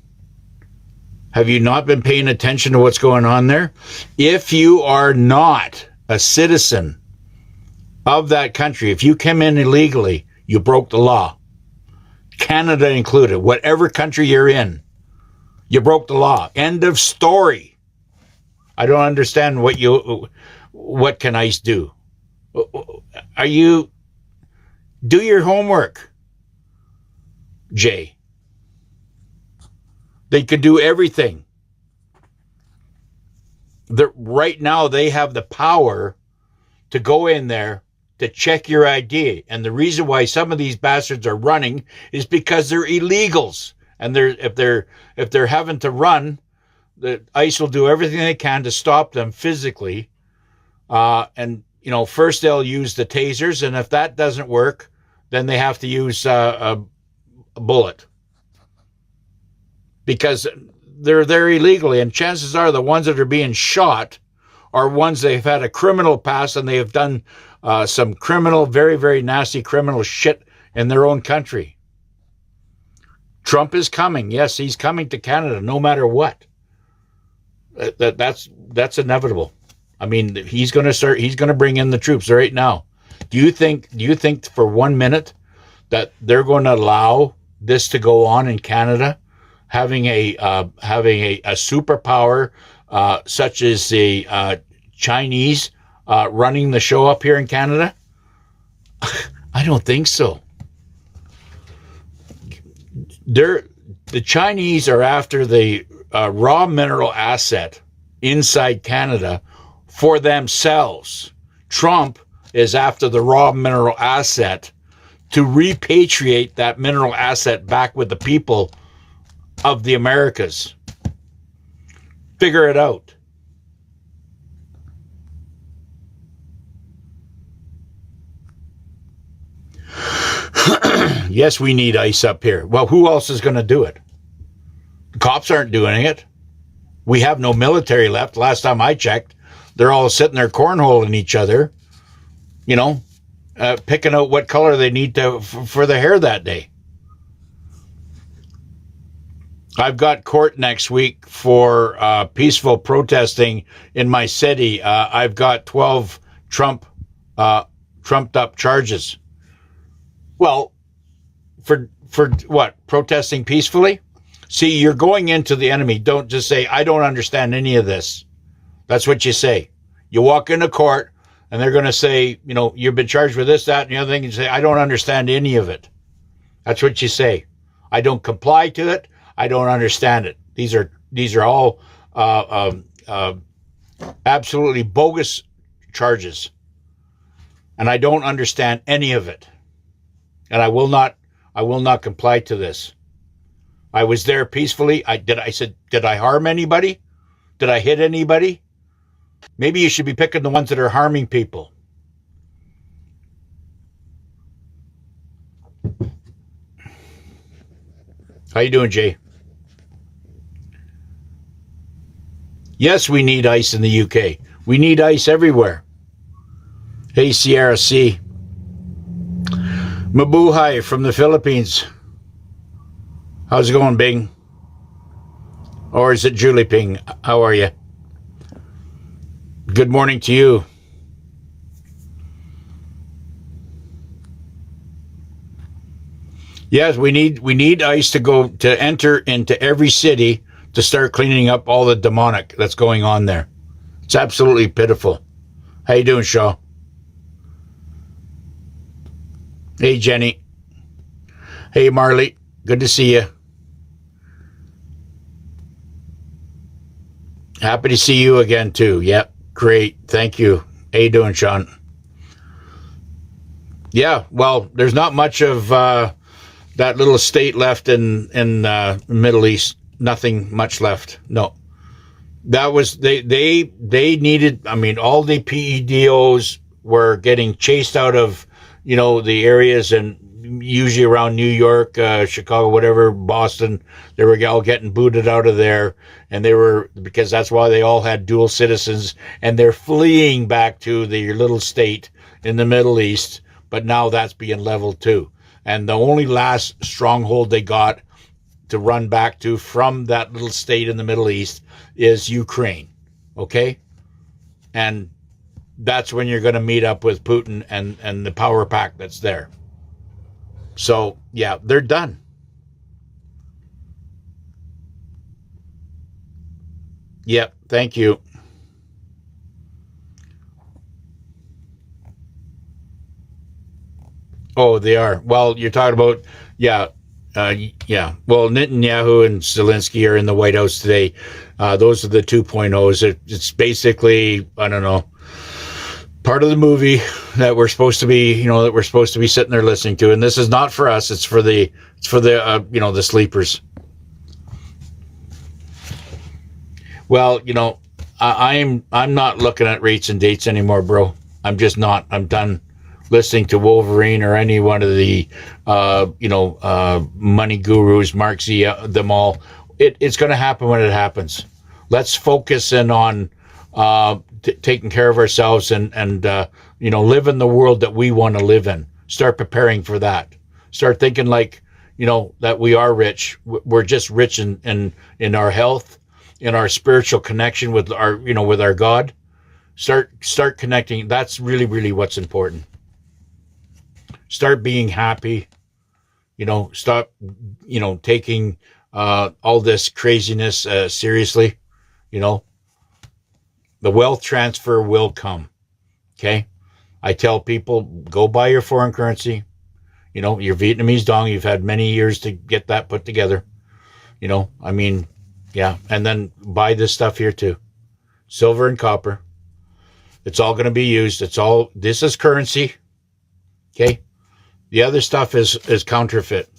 Have you not been paying attention to what's going on there? If you are not a citizen of that country, if you came in illegally, you broke the law. Canada included, whatever country you're in, you broke the law. End of story. I don't understand what can ICE do? Do your homework, Jay. They could do everything. Right now, they have the power to go in there to check your ID. And the reason why some of these bastards are running is because they're illegals. And if they're having to run, the ICE will do everything they can to stop them physically. First they'll use the tasers, and if that doesn't work, then they have to use a bullet. Because they're there illegally, and chances are the ones that are being shot are ones they've had a criminal past, and they have done some criminal, very, very nasty criminal shit in their own country. Trump is coming. Yes, he's coming to Canada no matter what. That's inevitable. I mean, he's going to bring in the troops right now. Do you think for 1 minute that they're going to allow this to go on in Canada, having a superpower such as the Chinese running the show up here in Canada? I don't think so. The Chinese are after the raw mineral asset inside Canada for themselves. Trump is after the raw mineral asset to repatriate that mineral asset back with the people of the Americas. Figure it out. Yes, we need ICE up here. Well, who else is going to do it? The cops aren't doing it. We have no military left. Last time I checked, they're all sitting there cornholing each other, picking out what color they need for their hair that day. I've got court next week for peaceful protesting in my city. I've got 12 trumped up charges. Well, for what? Protesting peacefully? See, you're going into the enemy. Don't just say, I don't understand any of this. That's what you say. You walk into court and they're going to say, you've been charged with this, that, and the other thing. You say, I don't understand any of it. That's what you say. I don't comply to it. I don't understand it. These are all absolutely bogus charges. And I don't understand any of it. And I will not comply to this. I was there peacefully. Did I harm anybody? Did I hit anybody? Maybe you should be picking the ones that are harming people. How you doing, Jay? Yes, we need ICE in the UK. We need ICE everywhere. Hey, Sierra C. Mabuhay from the Philippines. How's it going, Bing? Or is it Julie Ping? How are you? Good morning to you. Yes, we need ICE to enter into every city to start cleaning up all the demonic that's going on there. It's absolutely pitiful. How you doing, Shaw? Hey, Jenny. Hey, Marley. Good to see you. Happy to see you again, too. Yep, great. Thank you. How you doing, Sean? Yeah, well, there's not much of that little state left in the Middle East. Nothing much left. No. That was, they needed, all the PEDOs were getting chased out of, the areas, and usually around New York, Chicago, whatever, Boston, they were all getting booted out of there. And because that's why they all had dual citizens, and they're fleeing back to their little state in the Middle East. But now that's being leveled too. And the only last stronghold they got to run back to from that little state in the Middle East is Ukraine. Okay? And that's when you're going to meet up with Putin and the power pack that's there. So, yeah, they're done. Yep, thank you. Oh, they are. Well, you're talking about, yeah. Well, Netanyahu and Zelensky are in the White House today. Those are the 2.0s. It's basically, I don't know, part of the movie that we're supposed to be, sitting there listening to. And this is not for us. It's for the the sleepers. Well, I'm not looking at rates and dates anymore, bro. I'm just not. I'm done listening to Wolverine or any one of the, money gurus, Mark Z, them all. It's going to happen when it happens. Let's focus in on taking care of ourselves and live in the world that we want to live in. Start preparing for that. Start thinking like, that we are rich. We're just rich in our health, in our spiritual connection with with our God. Start connecting. That's really, really what's important. Start being happy. Stop, taking all this craziness seriously. The wealth transfer will come. Okay. I tell people, go buy your foreign currency. Your Vietnamese dong, you've had many years to get that put together. Yeah. And then buy this stuff here too. Silver and copper. It's all going to be used. This is currency. Okay. The other stuff is counterfeit.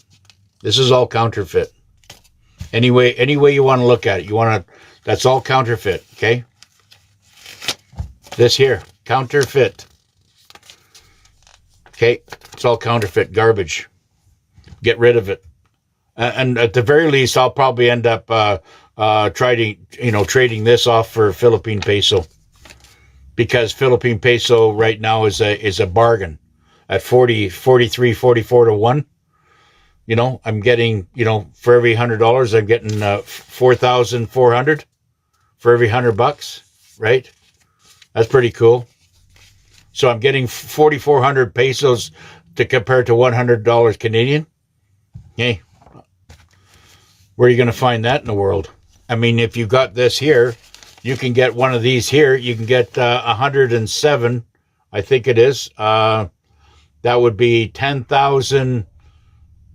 This is all counterfeit. Any way you want to look at it, that's all counterfeit. Okay. This here, counterfeit. Okay. It's all counterfeit garbage. Get rid of it. And at the very least, I'll probably end up trading this off for Philippine peso, because Philippine peso right now is a bargain at 40, 43, 44 to 1. I'm getting, for every $100, I'm getting 4,400 for every $100, right? That's pretty cool. So I'm getting 4,400 pesos to compare to $100 Canadian. Hey, where are you going to find that in the world? If you got this here, you can get one of these here. You can get 107, I think it is. That would be 10,000,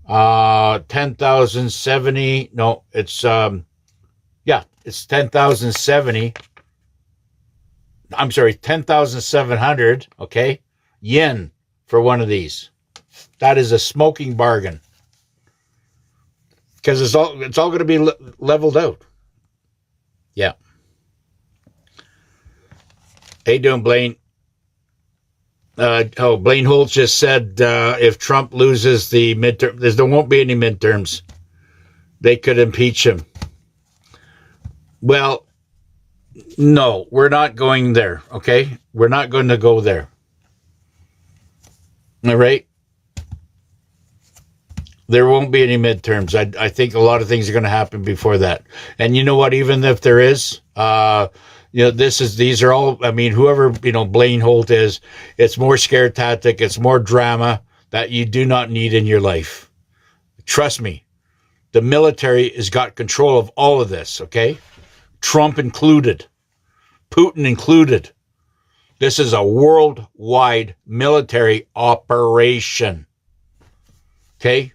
10,070. No, it's, it's 10,070. I'm sorry, 10,700, okay, yen for one of these. That is a smoking bargain, because it's all going to be leveled out. Yeah. How you doing, Blaine? Blaine Holt just said if Trump loses the midterm, there won't be any midterms. They could impeach him. Well, no, we're not going there, okay? We're not going to go there. All right? There won't be any midterms. I think a lot of things are going to happen before that. And you know what? Even if there is, these are all, whoever, Blaine Holt is, it's more scare tactic. It's more drama that you do not need in your life. Trust me. The military has got control of all of this, okay? Trump included, Putin included. This is a worldwide military operation. Okay?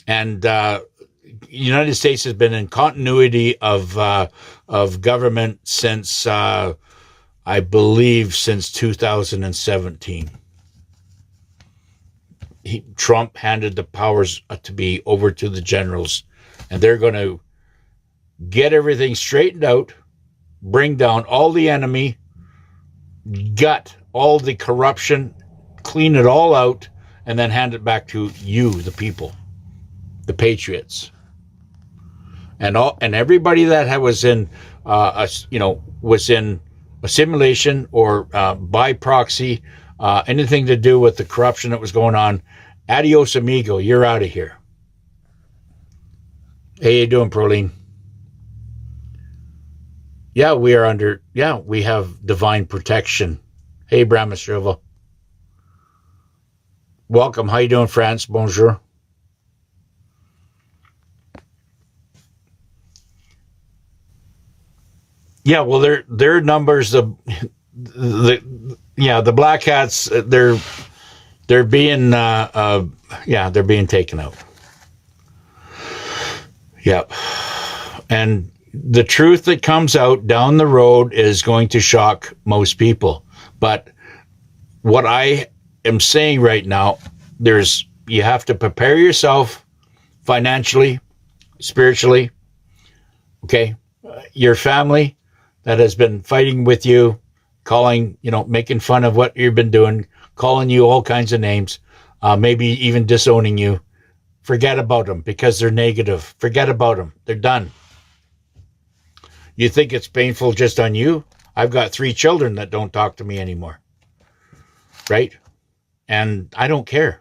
And the United States has been in continuity of government since, I believe, since 2017. Trump handed the powers to be over to the generals, and they're going to get everything straightened out, bring down all the enemy, gut all the corruption, clean it all out, and then hand it back to you, the people, the patriots, and everybody that was in was in a simulation or by proxy, anything to do with the corruption that was going on. Adios, amigo. You're out of here. Hey, you doing, Proline? Yeah, we have divine protection. Hey, Brahmastrova. Welcome. How you doing, France? Bonjour. Yeah, well, their numbers, the black hats, they're being they're being taken out. Yep. And the truth that comes out down the road is going to shock most people. But what I am saying right now, you have to prepare yourself financially, spiritually, okay? Your family that has been fighting with you, calling, making fun of what you've been doing, calling you all kinds of names, maybe even disowning you. Forget about them because they're negative. Forget about them. They're done. You think it's painful just on you? I've got 3 children that don't talk to me anymore. Right? And I don't care.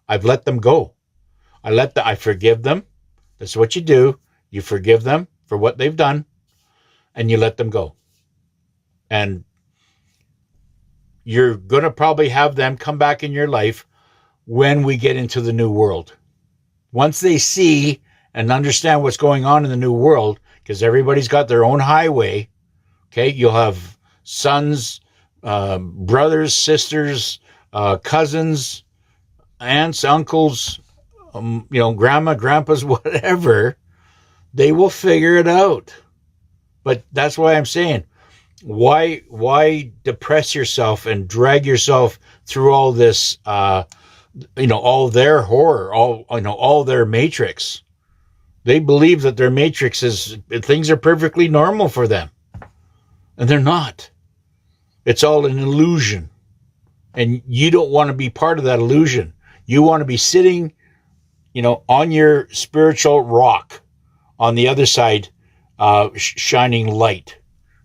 I've let them go. I forgive them. That's what you do. You forgive them for what they've done, and you let them go. And you're going to probably have them come back in your life when we get into the new world. Once they see and understand what's going on in the new world, because everybody's got their own highway, okay? You'll have sons, brothers, sisters, cousins, aunts, uncles, grandma, grandpas, whatever. They will figure it out. But that's why I'm saying, why depress yourself and drag yourself through all this, all their horror, all their matrix. They believe that their matrix things are perfectly normal for them. And they're not. It's all an illusion. And you don't want to be part of that illusion. You want to be sitting, on your spiritual rock on the other side, shining light.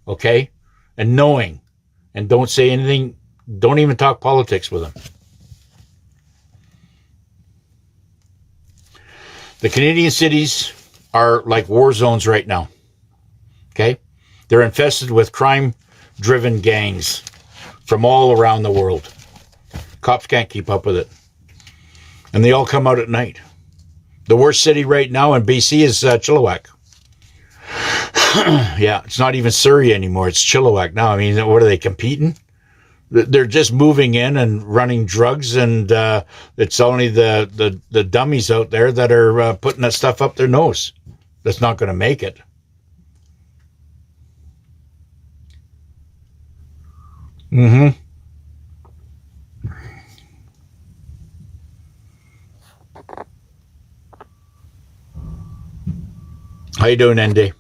Okay? And knowing. And don't say anything. Don't even talk politics with them. The Canadian cities are like war zones right now. Okay? They're infested with crime-driven gangs from all around the world. Cops can't keep up with it. And they all come out at night. The worst city right now in BC is Chilliwack. Yeah, it's not even Surrey anymore. It's Chilliwack now. I mean, what are they, competing? They're just moving in and running drugs, and it's only the dummies out there that are putting that stuff up their nose. That's not going to make it. Mm-hmm. How you doing, ND?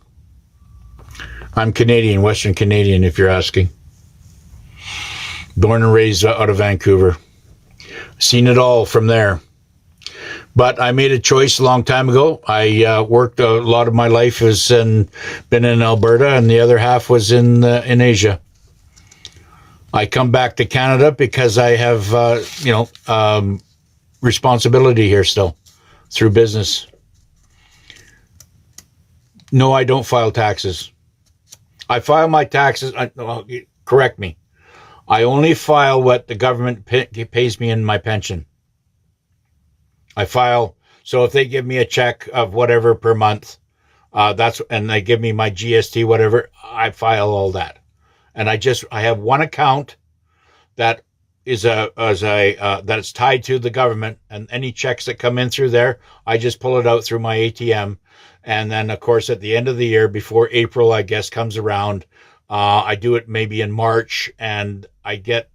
I'm Canadian, Western Canadian, if you're asking. Born and raised out of Vancouver. Seen it all from there. But I made a choice a long time ago. I worked a lot of my life been in Alberta, and the other half was in Asia. I come back to Canada because I have, responsibility here still through business. No, I don't file taxes. I file my taxes. Correct me. I only file what the government pays me in my pension. I file. So if they give me a check of whatever per month, and they give me my GST, whatever, I file all that. And I have one account that is that's tied to the government, and any checks that come in through there, I just pull it out through my ATM. And then, of course, at the end of the year, before April, I guess, comes around, I do it maybe in March, and I get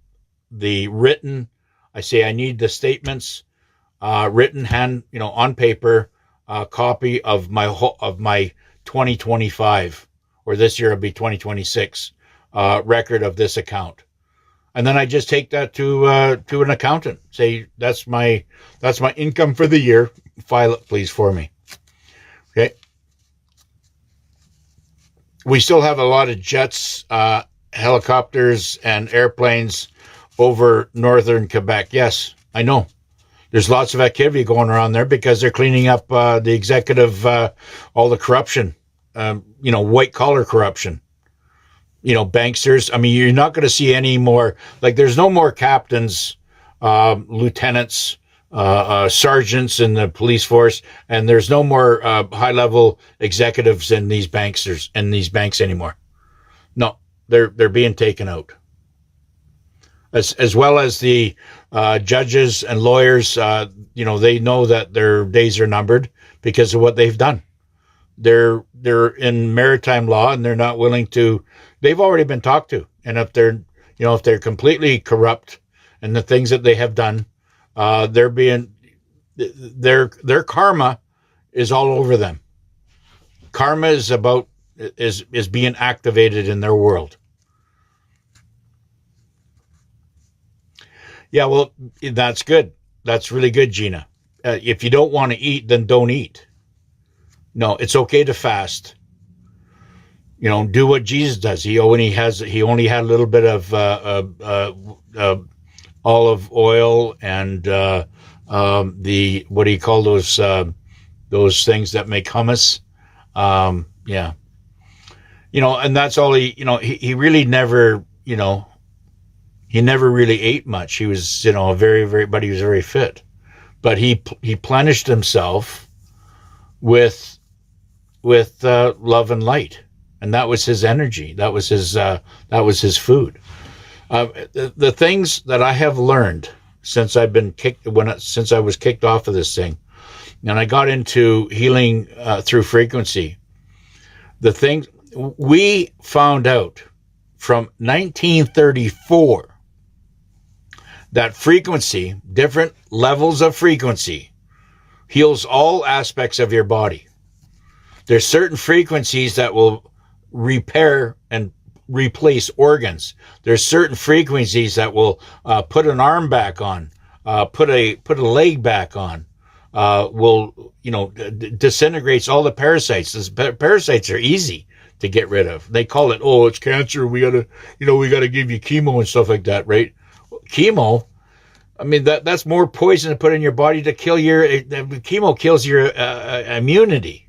the written. I say I need the statements, written on paper, copy of my 2025, or this year it'll be 2026 record of this account, and then I just take that to an accountant. Say that's my income for the year. File it, please, for me. Okay. We still have a lot of jets, helicopters, and airplanes over northern Quebec. Yes, I know. There's lots of activity going around there because they're cleaning up the executive, all the corruption, white collar corruption. Banksters. I mean, you're not going to see any more. Like, there's no more captains, lieutenants, sergeants in the police force, and there's no more high-level executives in these banks anymore. No, they're being taken out. As well as the judges and lawyers, they know that their days are numbered because of what they've done. They're in maritime law, and they're not willing to. They've already been talked to, and if they're completely corrupt and the things that they have done. Their karma is all over them. Karma is being activated in their world. Yeah, well, that's good. That's really good, Gina. If you don't want to eat, then don't eat. No, it's okay to fast. Do what Jesus does. He only had a little bit of olive oil and The, what do you call those things that make hummus? Yeah. And that's all he really never, he never really ate much. He was, but he was very fit. But he plenished himself with love and light, and that was his energy. That was his food. The things that I have learned since I've been since I was kicked off of this thing, and I got into healing through frequency. The things we found out from 1934 that frequency, different levels of frequency, heals all aspects of your body. There's certain frequencies that will repair and replace organs. There's certain frequencies that will put an arm back on, put a leg back on, disintegrates all the parasites. Parasites are easy to get rid of. They call it, oh, it's cancer. We gotta give you chemo and stuff like that, right? Chemo, I mean, that's more poison to put in your body to kill chemo kills your immunity.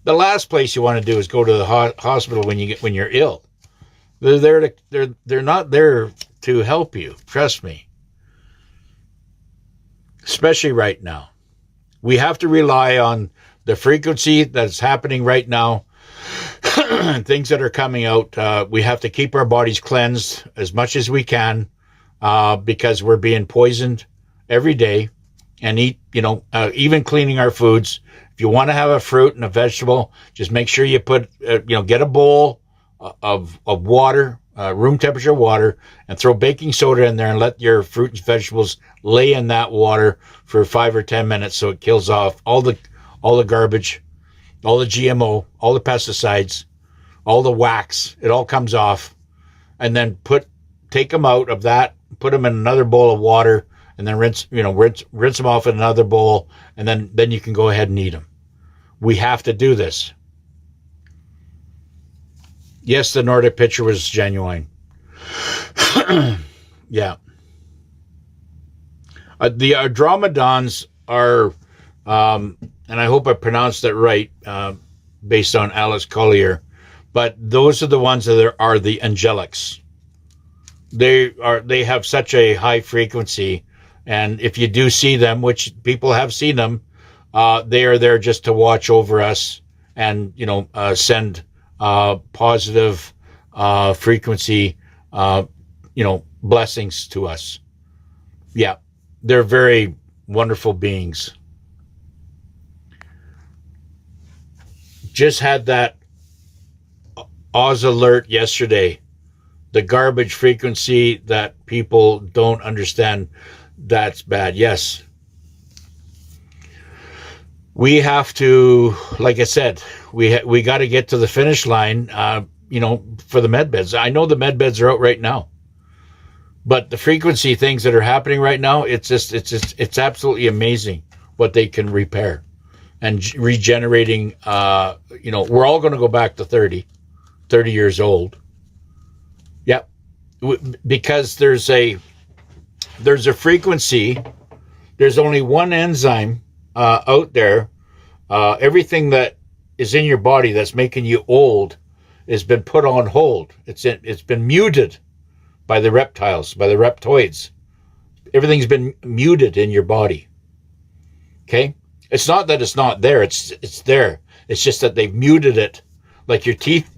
The last place you want to do is go to the hospital when you're ill. They're not there to help you. Trust me. Especially right now. We have to rely on the frequency that's happening right now. Things that are coming out. We have to keep our bodies cleansed as much as we can because we're being poisoned every day, and eat, even cleaning our foods. If you want to have a fruit and a vegetable, just make sure you put, get a bowl of water, room temperature water, and throw baking soda in there and let your fruit and vegetables lay in that water for 5 or 10 minutes so it kills off all the garbage, all the GMO, all the pesticides, all the wax. It all comes off, and then take them out of that, put them in another bowl of water, and then rinse them off in another bowl, and then you can go ahead and eat them. We have to do this. Yes, the Nordic pitcher was genuine. Yeah. The Andromedons are, and I hope I pronounced that right, based on Alice Collier, but those are the ones that are the angelics. They have such a high frequency, and if you do see them, which people have seen them, they are there just to watch over us and send positive frequency blessings to us. Yeah, they're very wonderful beings. Just had that Oz alert yesterday. The garbage frequency that people don't understand, that's bad. Yes. We have to, like I said, we got to get to the finish line, for the med beds. I know the med beds are out right now, but the frequency things that are happening right now, it's absolutely amazing what they can repair and regenerating. We're all going to go back to 30 years old. Yep. Because there's a frequency. There's only one enzyme out there. Everything that is in your body that's making you old has been put on hold. It's been muted by the reptiles, by the reptoids. Everything's been muted in your body. Okay? It's not that it's not there. It's there. It's just that they've muted it. Like your teeth,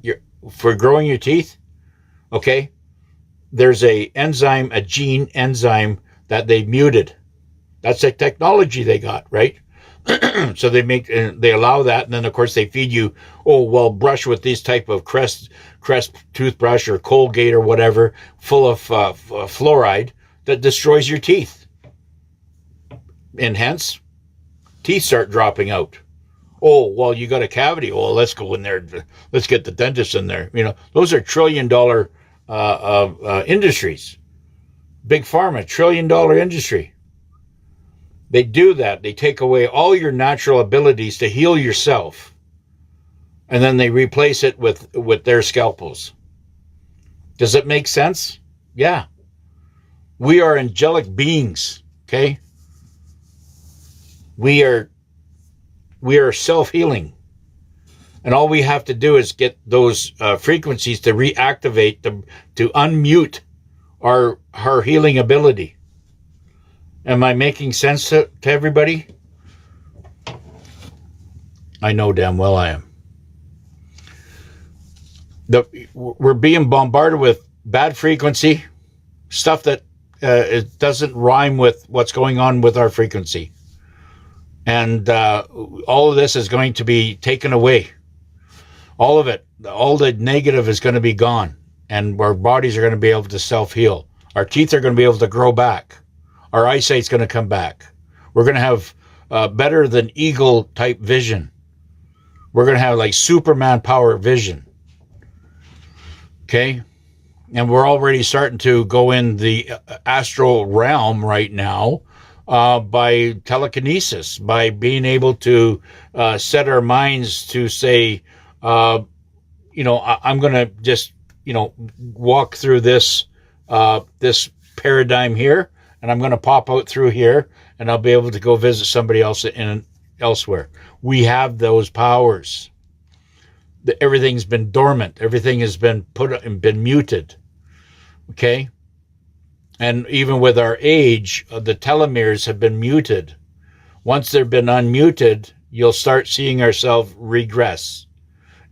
for growing your teeth, okay? There's a gene enzyme that they muted. That's the technology they got, right? So they allow that, and then of course they feed you, brush with these type of Crest toothbrush or Colgate or whatever, full of fluoride that destroys your teeth, and hence teeth start dropping out. You got a cavity. Let's go in there. Let's get the dentist in there. Those are $1 trillion industries. Big Pharma, $1 trillion industry. They do that. They take away all your natural abilities to heal yourself, and then they replace it with their scalpels. Does it make sense? Yeah. We are angelic beings, okay? We are self-healing. And all we have to do is get those frequencies to reactivate, to unmute our healing ability. Am I making sense to everybody? I know damn well I am. We're being bombarded with bad frequency, stuff that it doesn't rhyme with what's going on with our frequency. And all of this is going to be taken away. All of it, all the negative is going to be gone. And our bodies are going to be able to self-heal. Our teeth are going to be able to grow back. Our eyesight's going to come back. We're going to have better than eagle type vision. We're going to have like Superman power vision. Okay? And we're already starting to go in the astral realm right now by telekinesis, by being able to set our minds to say, I'm going to just, walk through this paradigm here, and I'm going to pop out through here, and I'll be able to go visit somebody else elsewhere. We have those powers. Everything's been dormant. Everything has been been muted. Okay? And even with our age, the telomeres have been muted. Once they've been unmuted, you'll start seeing ourselves regress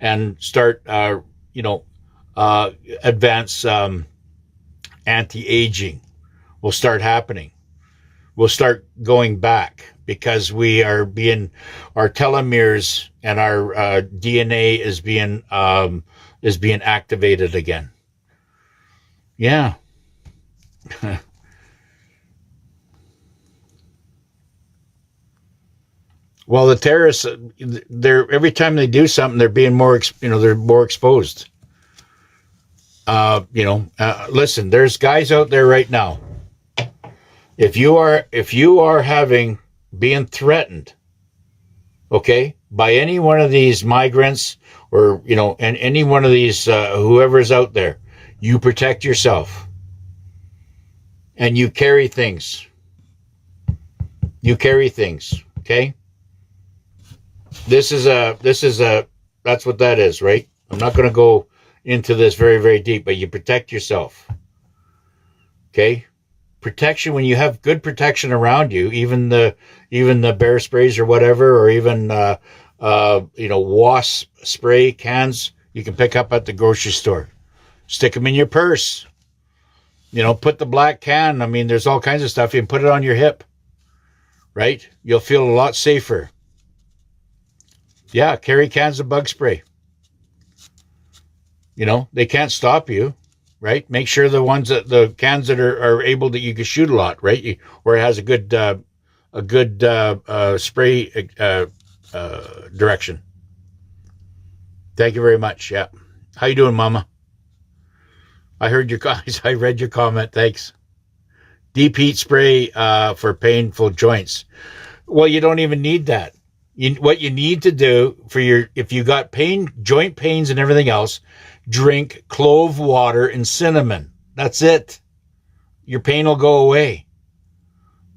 and start, advance anti-aging will start happening. We'll start going back because our telomeres and our DNA is being activated again. Yeah. Well, the terrorists, every time they do something, they're being more, they're more exposed. Listen, there's guys out there right now. If you are being threatened, okay, by any one of these migrants or, and any one of these, whoever's out there, you protect yourself and you carry things. Okay. That's what that is, right? I'm not going to go into this very, very deep, but you protect yourself. Okay? Protection, when you have good protection around you, even the bear sprays or whatever, or even wasp spray cans you can pick up at the grocery store. Stick them in your purse. Put the black can. I mean, there's all kinds of stuff. You can put it on your hip. Right? You'll feel a lot safer. Yeah, carry cans of bug spray. They can't stop you, right? Make sure the cans that are able that you can shoot a lot, right? Or it has a good spray direction. Thank you very much. Yeah. How you doing, Mama? I heard your guys. I read your comment. Thanks. Deep heat spray for painful joints. Well, you don't even need that. What you need to do if you got joint pains and everything else, drink clove water and cinnamon. That's it. Your pain will go away.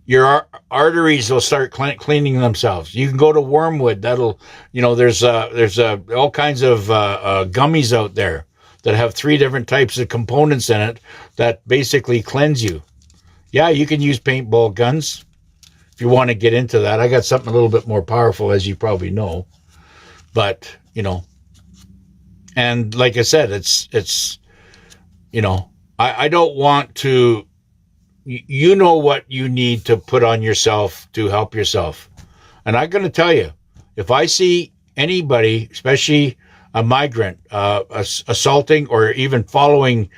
Your arteries will start cleaning themselves. You can go to Wormwood. There's all kinds of gummies out there that have 3 different types of components in it that basically cleanse you. Yeah, you can use paintball guns. If you want to get into that, I got something a little bit more powerful, as you probably know. But, and like I said, it's I don't want to, what you need to put on yourself to help yourself. And I'm going to tell you, if I see anybody, especially a migrant, assaulting or even following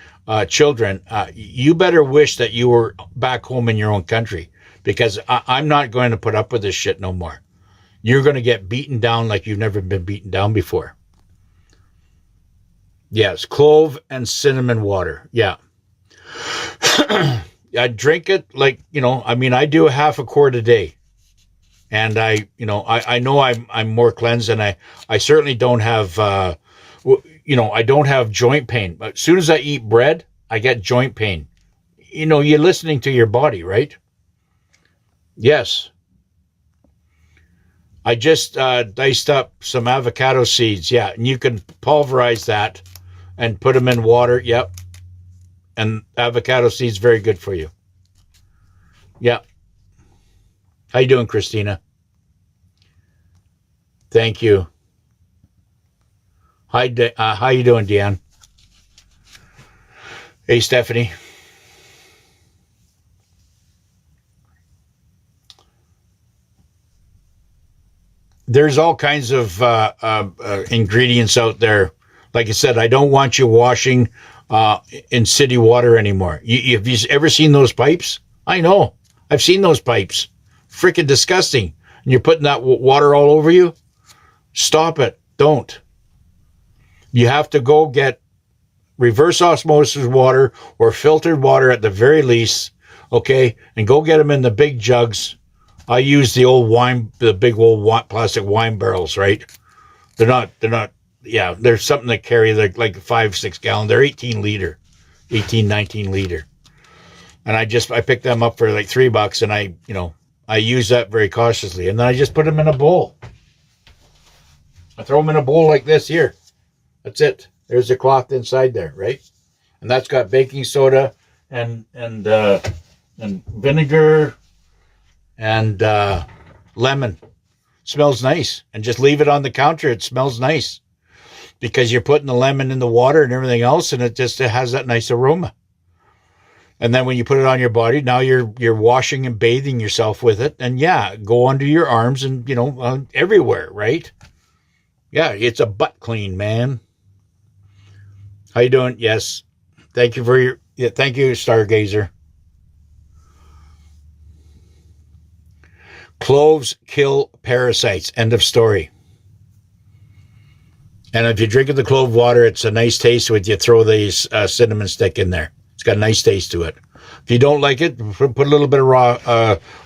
children, you better wish that you were back home in your own country. Because I'm not going to put up with this shit no more. You're going to get beaten down like you've never been beaten down before. Yes, clove and cinnamon water. Yeah. I drink it like, I do a half a quart a day. And I know I'm more cleansed, and I certainly don't have, I don't have joint pain. But as soon as I eat bread, I get joint pain. You're listening to your body, right? Yes. I just diced up some avocado seeds. Yeah, and you can pulverize that and put them in water. Yep. And avocado seeds very good for you. Yeah. How you doing, Christina? Thank you. Hi, how you doing, Deanne? Hey, Stephanie. There's all kinds of ingredients out there. Like I said, I don't want you washing in city water anymore. Have you ever seen those pipes? I know. I've seen those pipes. Freaking disgusting. And you're putting that water all over you? Stop it. Don't. You have to go get reverse osmosis water or filtered water at the very least, okay? And go get them in the big jugs. I use the big old plastic wine barrels, right? They're not, yeah, there's something that carry like 5-6 gallon. They're 19 liter. And I picked them up for like $3 and I use that very cautiously. And then I just put them in a bowl. I throw them in a bowl like this here. That's it. There's the cloth inside there, right? And that's got baking soda and vinegar and lemon. Smells nice. And just leave it on the counter. It smells nice because you're putting the lemon in the water and everything else, and it has that nice aroma. And then when you put it on your body, now you're washing and bathing yourself with it. And yeah, go under your arms and everywhere, right? Yeah, it's a butt clean, man. How you doing? Yes. Thank you thank you, Stargazer. Cloves kill parasites. End of story. And if you're drinking the clove water, it's a nice taste when you throw these cinnamon stick in there. It's got a nice taste to it. If you don't like it, put a little bit of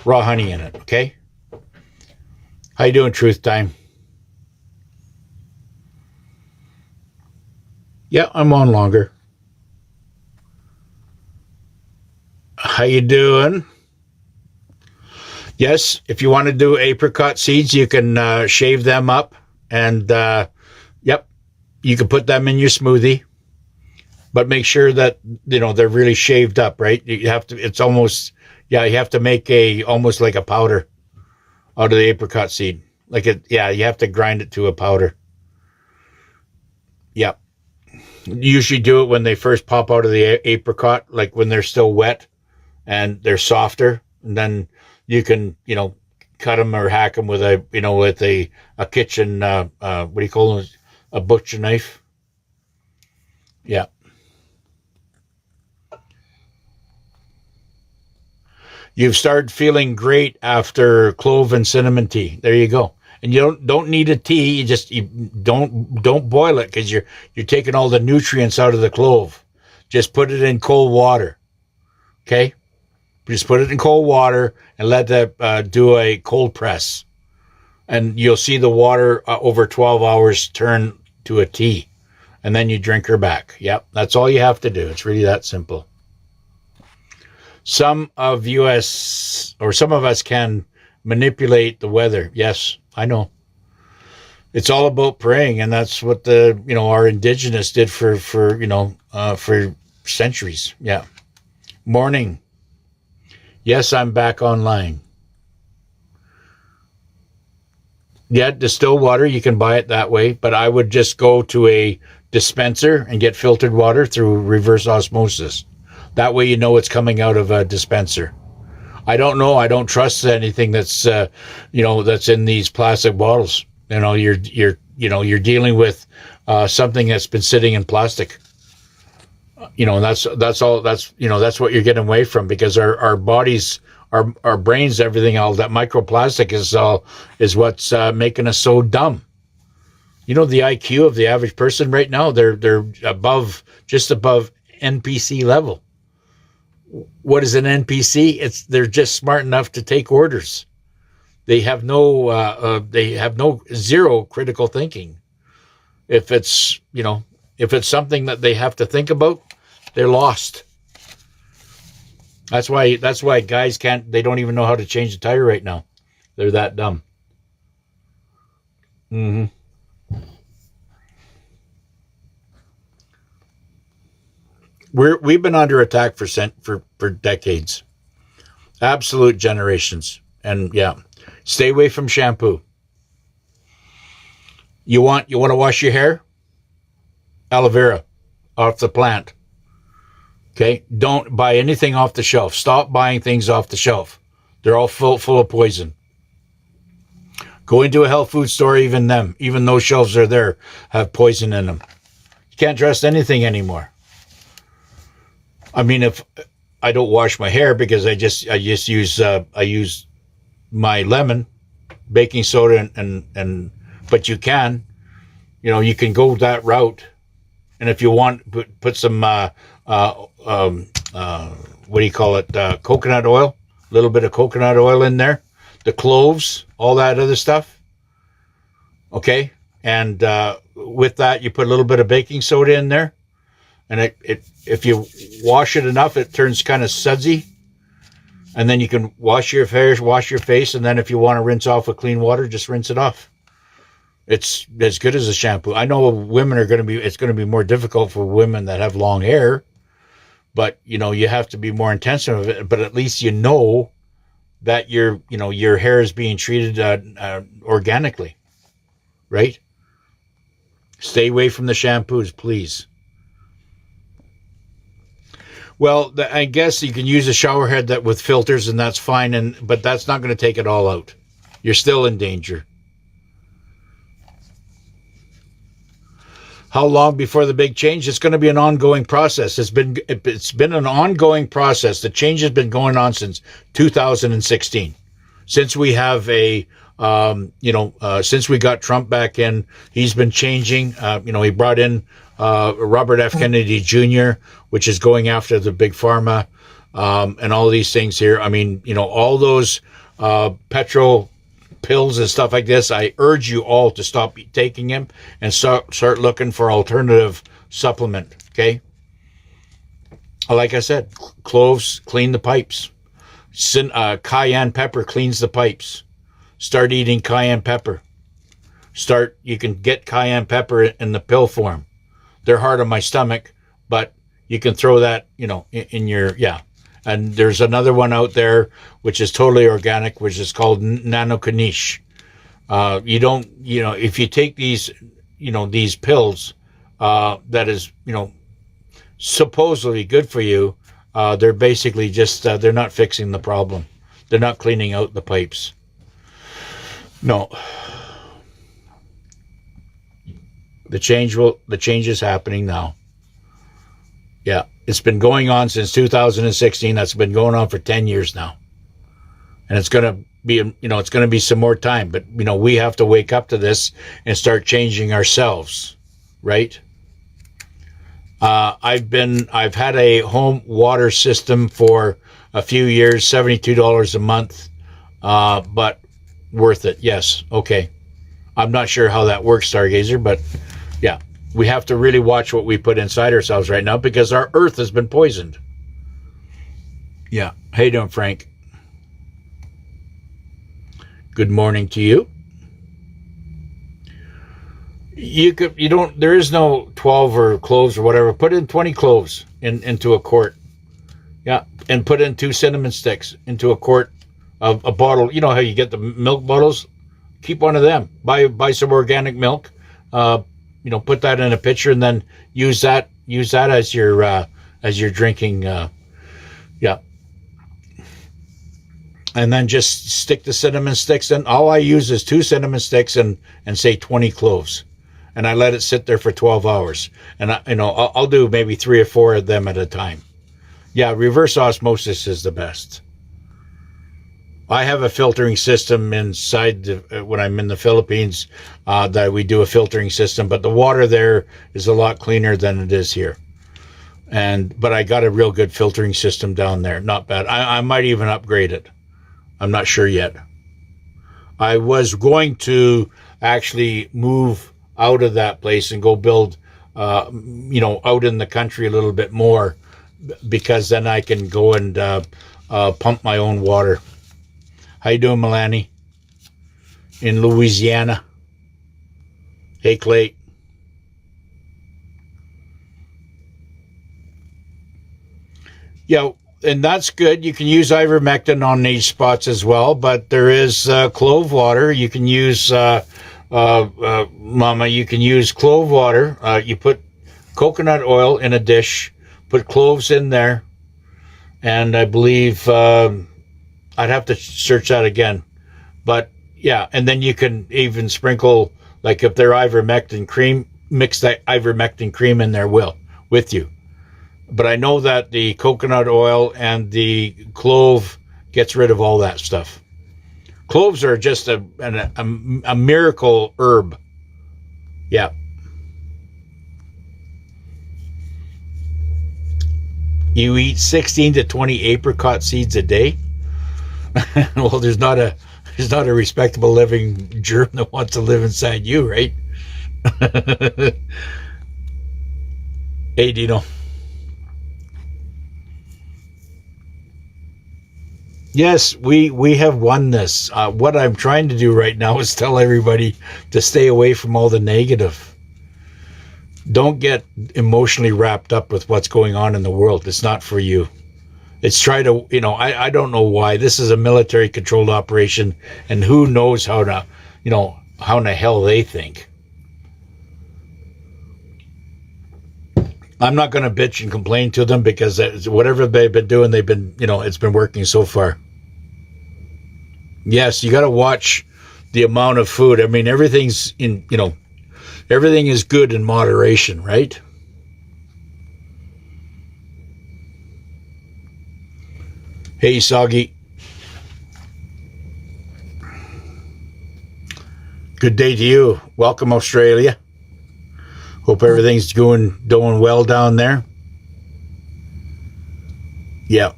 raw honey in it, okay? How you doing, Truth Time? Yeah, I'm on longer. How you doing? Yes, if you want to do apricot seeds, you can shave them up and, yep, you can put them in your smoothie. But make sure that, they're really shaved up, right? You have to, it's almost, you have to make almost like a powder out of the apricot seed. You have to grind it to a powder. Yep. Usually do it when they first pop out of the apricot, like when they're still wet and they're softer. And then you can, cut them or hack them with a kitchen, what do you call it? A butcher knife. Yeah. You've started feeling great after clove and cinnamon tea. There you go. And you don't need a tea. You don't boil it because you're taking all the nutrients out of the clove. Just put it in cold water. Okay? Just put it in cold water and let that do a cold press. And you'll see the water over 12 hours turn to a tea. And then you drink her back. Yep, that's all you have to do. It's really that simple. Some of us can manipulate the weather. Yes, I know. It's all about praying, and that's what our indigenous did for centuries. Yeah. Morning. Yes, I'm back online. Yeah, distilled water, you can buy it that way, but I would just go to a dispenser and get filtered water through reverse osmosis. That way it's coming out of a dispenser. I don't know. I don't trust anything that's that's in these plastic bottles. You're dealing with something that's been sitting in plastic. That's what you're getting away from, because our bodies, our brains, everything, all that microplastic is what's making us so dumb. The IQ of the average person right now, they're just above NPC level. What is an NPC? They're just smart enough to take orders. They have zero critical thinking. If it's something that they have to think about, they're lost. That's why guys they don't even know how to change a tire right now. They're that dumb. Hmm. We've been under attack for decades, absolute generations, and yeah, stay away from shampoo. You want to wash your hair? Aloe vera off the plant. Okay, don't buy anything off the shelf. Stop buying things off the shelf. They're all full of poison. Go into a health food store, even those shelves are there, have poison in them. You can't trust anything anymore. I mean, if I don't wash my hair because I just use my lemon, baking soda, and but you can go that route. And if you want, put some what do you call it? Coconut oil, a little bit of coconut oil in there, the cloves, all that other stuff. Okay, and with that, you put a little bit of baking soda in there, and it if you wash it enough, it turns kind of sudsy, and then you can wash your hair, wash your face, and then if you want to rinse off with clean water, just rinse it off. It's as good as a shampoo. I know women it's going to be more difficult for women that have long hair, but you have to be more intensive of it. But at least that your hair is being treated organically, right? Stay away from the shampoos, please. Well, I guess you can use a shower head that with filters, and that's fine. But that's not going to take it all out. You're still in danger. How long before the big change? It's going to be an ongoing process. It's been an ongoing process. The change has been going on since 2016. Since we have since we got Trump back in, he's been changing. He brought in Robert F. Kennedy Jr., which is going after the big pharma, and all these things here. I mean, all those petrol pills and stuff like this. I urge you all to stop taking them and start looking for alternative supplement. Okay. Like I said, cloves clean the pipes. Cayenne pepper cleans the pipes. Start eating cayenne pepper. You can get cayenne pepper in the pill form. They're hard on my stomach, but you can throw that, in your, yeah. And there's another one out there, which is totally organic, which is called Nanokanish. If you take these pills, that is, supposedly good for you, they're basically just, they're not fixing the problem. They're not cleaning out the pipes. No. The change is happening now. Yeah, it's been going on since 2016. That's been going on for 10 years now. And it's going to be some more time, but we have to wake up to this and start changing ourselves, right? I've had a home water system for a few years, $72 a month, but worth it. Yes. Okay. I'm not sure how that works, Stargazer, but yeah, we have to really watch what we put inside ourselves right now because our earth has been poisoned. Yeah. How you doing, Frank? Good morning to you. There is no 12 or cloves or whatever. Put in 20 cloves into a quart. Yeah. And put in 2 cinnamon sticks into a quart of a bottle. You know how you get the milk bottles? Keep one of them. Buy some organic milk. Put that in a pitcher and then use that as your drinking. Yeah. And then just stick the cinnamon sticks in. All I use is 2 cinnamon sticks and say 20 cloves. And I let it sit there for 12 hours. And I'll do maybe 3 or 4 of them at a time. Yeah, reverse osmosis is the best. I have a filtering system inside when I'm in the Philippines that we do a filtering system, but the water there is a lot cleaner than it is here. But I got a real good filtering system down there. Not bad. I might even upgrade it. I'm not sure yet. I was going to actually move out of that place and go build, out in the country a little bit more, because then I can go and pump my own water. How you doing, Milani? In Louisiana. Hey, Clay. Yeah, and that's good. You can use ivermectin on these spots as well, but there is clove water. You can use, Mama, you can use clove water. You put coconut oil in a dish, put cloves in there, and I believe I'd have to search that again. But yeah, and then you can even sprinkle, like if they're ivermectin cream, mix that ivermectin cream in there with you. But I know that the coconut oil and the clove gets rid of all that stuff. Cloves are just a miracle herb. Yeah. You eat 16 to 20 apricot seeds a day. Well, there's not a respectable living germ that wants to live inside you, right? Hey, Dino. Yes, we have won this. What I'm trying to do right now is tell everybody to stay away from all the negative. Don't get emotionally wrapped up with what's going on in the world. It's not for you. It's try to, I don't know why. This is a military controlled operation, and who knows how in the hell they think. I'm not going to bitch and complain to them because whatever they've been doing, it's been working so far. Yes, you got to watch the amount of food. I mean, everything is good in moderation, right? Hey, Soggy. Good day to you. Welcome, Australia. Hope everything's doing well down there. Yeah.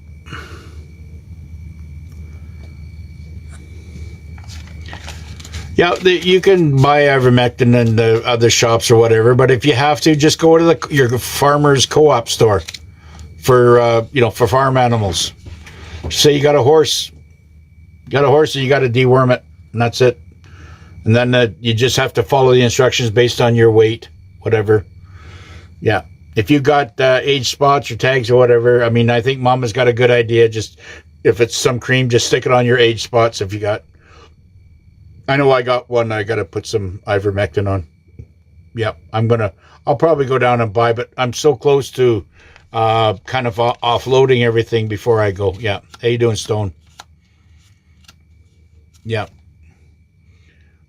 Yeah, you can buy ivermectin in the other shops or whatever, but if you have to, just go to your farmer's co-op store for farm animals. Say you got a horse, and you got to deworm it, and that's it. And then you just have to follow the instructions based on your weight, whatever. Yeah. If you got age spots or tags or whatever, I mean, I think Mama's got a good idea. Just if it's some cream, just stick it on your age spots. If you got, I know I got one. I got to put some ivermectin on. Yeah, I'll probably go down and buy, but I'm so close to kind of offloading everything before I go. Yeah. How you doing, Stone? Yeah.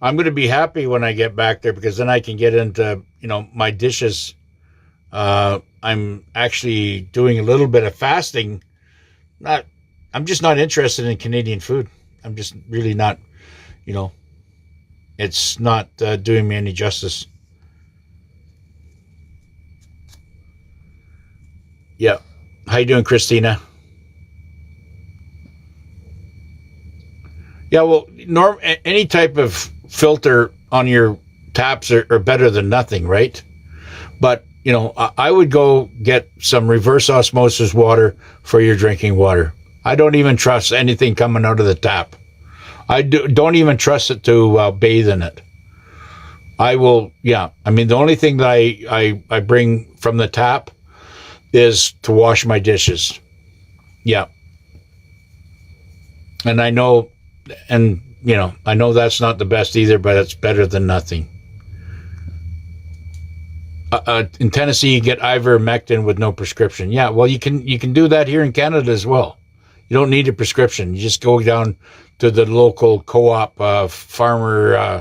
I'm going to be happy when I get back there because then I can get into, my dishes. I'm actually doing a little bit of fasting. I'm just not interested in Canadian food. I'm just really not, it's not doing me any justice. Yeah. How you doing, Christina? Yeah, well, any type of filter on your taps are better than nothing, right? But, I would go get some reverse osmosis water for your drinking water. I don't even trust anything coming out of the tap. I don't even trust it to bathe in it. I will, yeah. I mean, the only thing that I bring from the tap is to wash my dishes. Yeah. And I know that's not the best either, but it's better than nothing. In Tennessee, you get ivermectin with no prescription. Yeah, well, you can do that here in Canada as well. You don't need a prescription. You just go down to the local co-op farm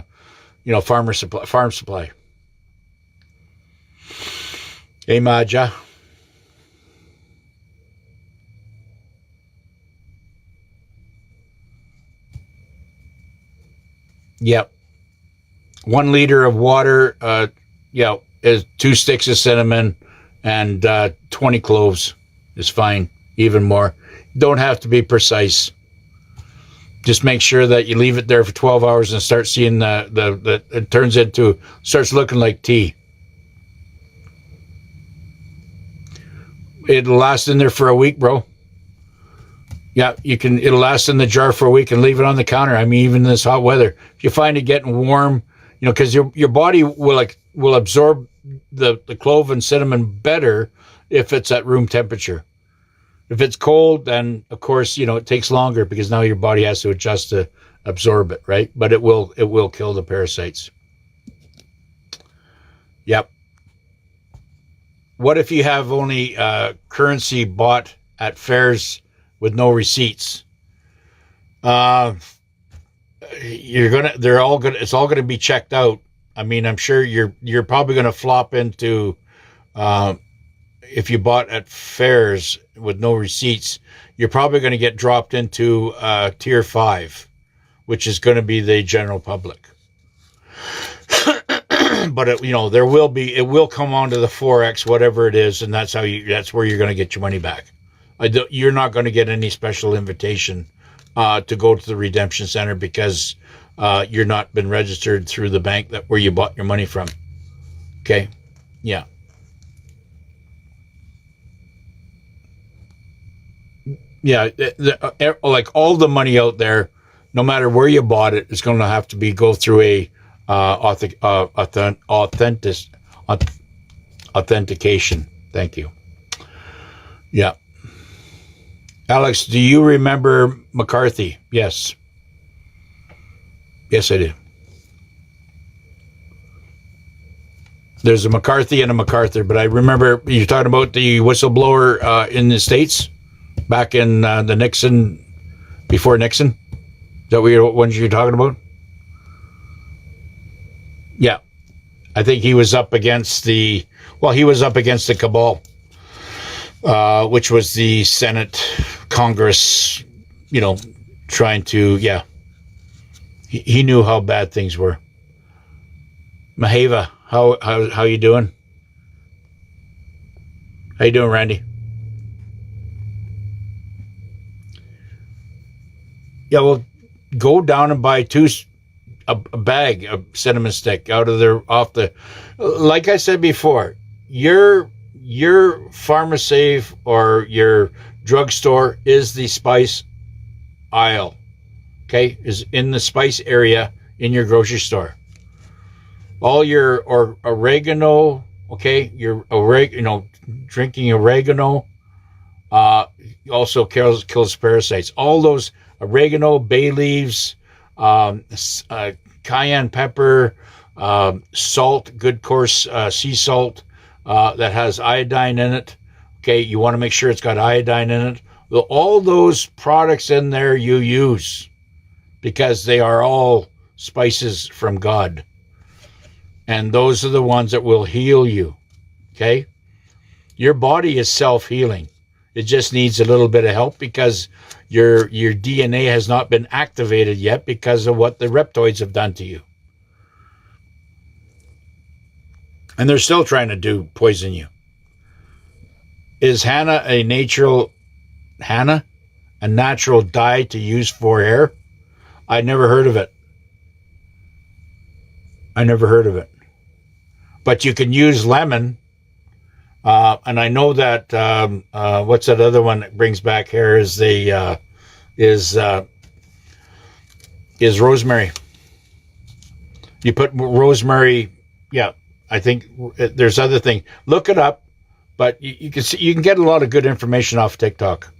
supply. Hey, Maja. Yep. 1 liter of water, is 2 sticks of cinnamon and 20 cloves is fine. Even more. Don't have to be precise. Just make sure that you leave it there for 12 hours and start seeing it starts looking like tea. It'll last in there for a week, bro. Yeah, it'll last in the jar for a week and leave it on the counter. I mean, even in this hot weather. If you find it getting warm, because your body will absorb the clove and cinnamon better if it's at room temperature. If it's cold, then of course, it takes longer because now your body has to adjust to absorb it, right? But it will kill the parasites. Yep. What if you have only currency bought at fairs with no receipts? It's all gonna be checked out. I mean, I'm sure you're probably gonna flop into, if you bought at fairs with no receipts, you're probably gonna get dropped into tier 5, which is gonna be the general public. But it will come onto the Forex, whatever it is, and that's where you're gonna get your money back. You're not gonna get any special invitation to go to the redemption center because you're not been registered through the bank where you bought your money from. Okay, yeah. Yeah, like all the money out there, no matter where you bought it, is going to have to go through a authentication. Thank you. Yeah. Alex, do you remember McCarthy? Yes. Yes, I do. There's a McCarthy and a MacArthur, but I remember you're talking about the whistleblower in the States back in the Nixon, before Nixon. Is that what ones you're talking about? Yeah. I think he was up against the cabal, which was the Senate, Congress, trying to, yeah. He knew how bad things were. Maheva, how you doing? How you doing, Randy? Yeah, well, go down and buy a bag of cinnamon stick like I said before, your PharmaSave or your drugstore is the spice aisle. Okay, is in the spice area in your grocery store. All your oregano, okay, drinking oregano also kills parasites. All those oregano, bay leaves, cayenne pepper, salt, good coarse sea salt that has iodine in it. Okay, you want to make sure it's got iodine in it. All those products in there you use because they are all spices from God. And those are the ones that will heal you. Okay? Your body is self-healing. It just needs a little bit of help because your DNA has not been activated yet because of what the reptoids have done to you. And they're still trying to poison you. Is henna a natural dye to use for hair? I never heard of it. But you can use lemon. And I know that what's that other one that brings back hair is rosemary. You put rosemary. Yeah, I think there's other thing. Look it up, but you can get a lot of good information off TikTok.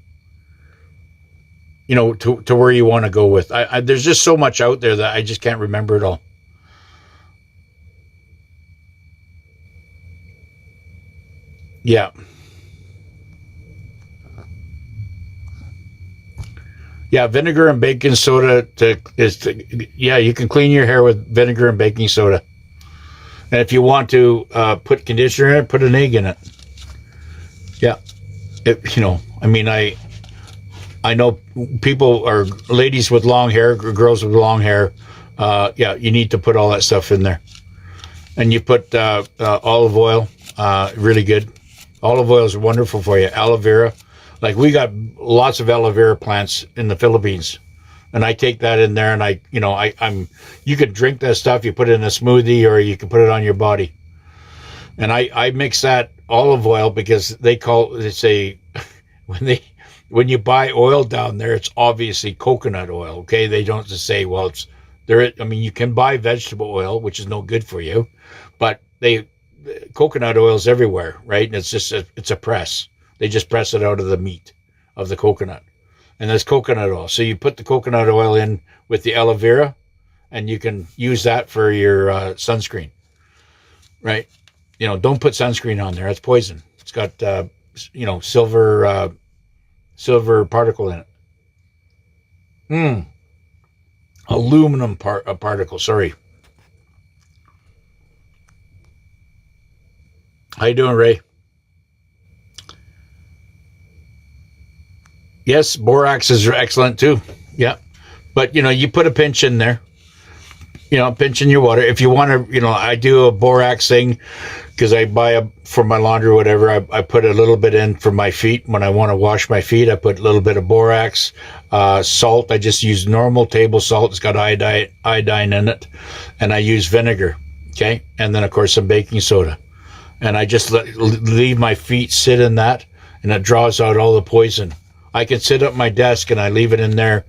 To where you want to go with. There's just so much out there that I just can't remember it all. Yeah. Yeah, vinegar and baking soda you can clean your hair with vinegar and baking soda. And if you want to put conditioner in it, put an egg in it. Yeah. I know people or ladies with long hair, girls with long hair. You need to put all that stuff in there. And you put olive oil, really good. Olive oil is wonderful for you. Aloe vera. Like we got lots of aloe vera plants in the Philippines. And I take that in there and you could drink that stuff, you put it in a smoothie or you can put it on your body. And I mix that olive oil because when you buy oil down there, it's obviously coconut oil. Okay. They don't just say, well, I mean, you can buy vegetable oil, which is no good for you, but coconut oil is everywhere, right? And it's a press. They just press it out of the meat of the coconut, and that's coconut oil. So you put the coconut oil in with the aloe vera, and you can use that for your sunscreen, right? Don't put sunscreen on there. That's poison. It's got silver particle in it. Aluminum particle. Sorry. How you doing, Ray? Yes, borax is excellent too. Yeah, but you put a pinch in there. Pinch in your water. If you want to, I do a borax thing because I buy for my laundry or whatever. I put a little bit in for my feet. When I want to wash my feet, I put a little bit of borax. Salt, I just use normal table salt. It's got iodine in it. And I use vinegar. Okay. And then, of course, some baking soda. And I just leave my feet sit in that, and it draws out all the poison. I can sit at my desk and I leave it in there,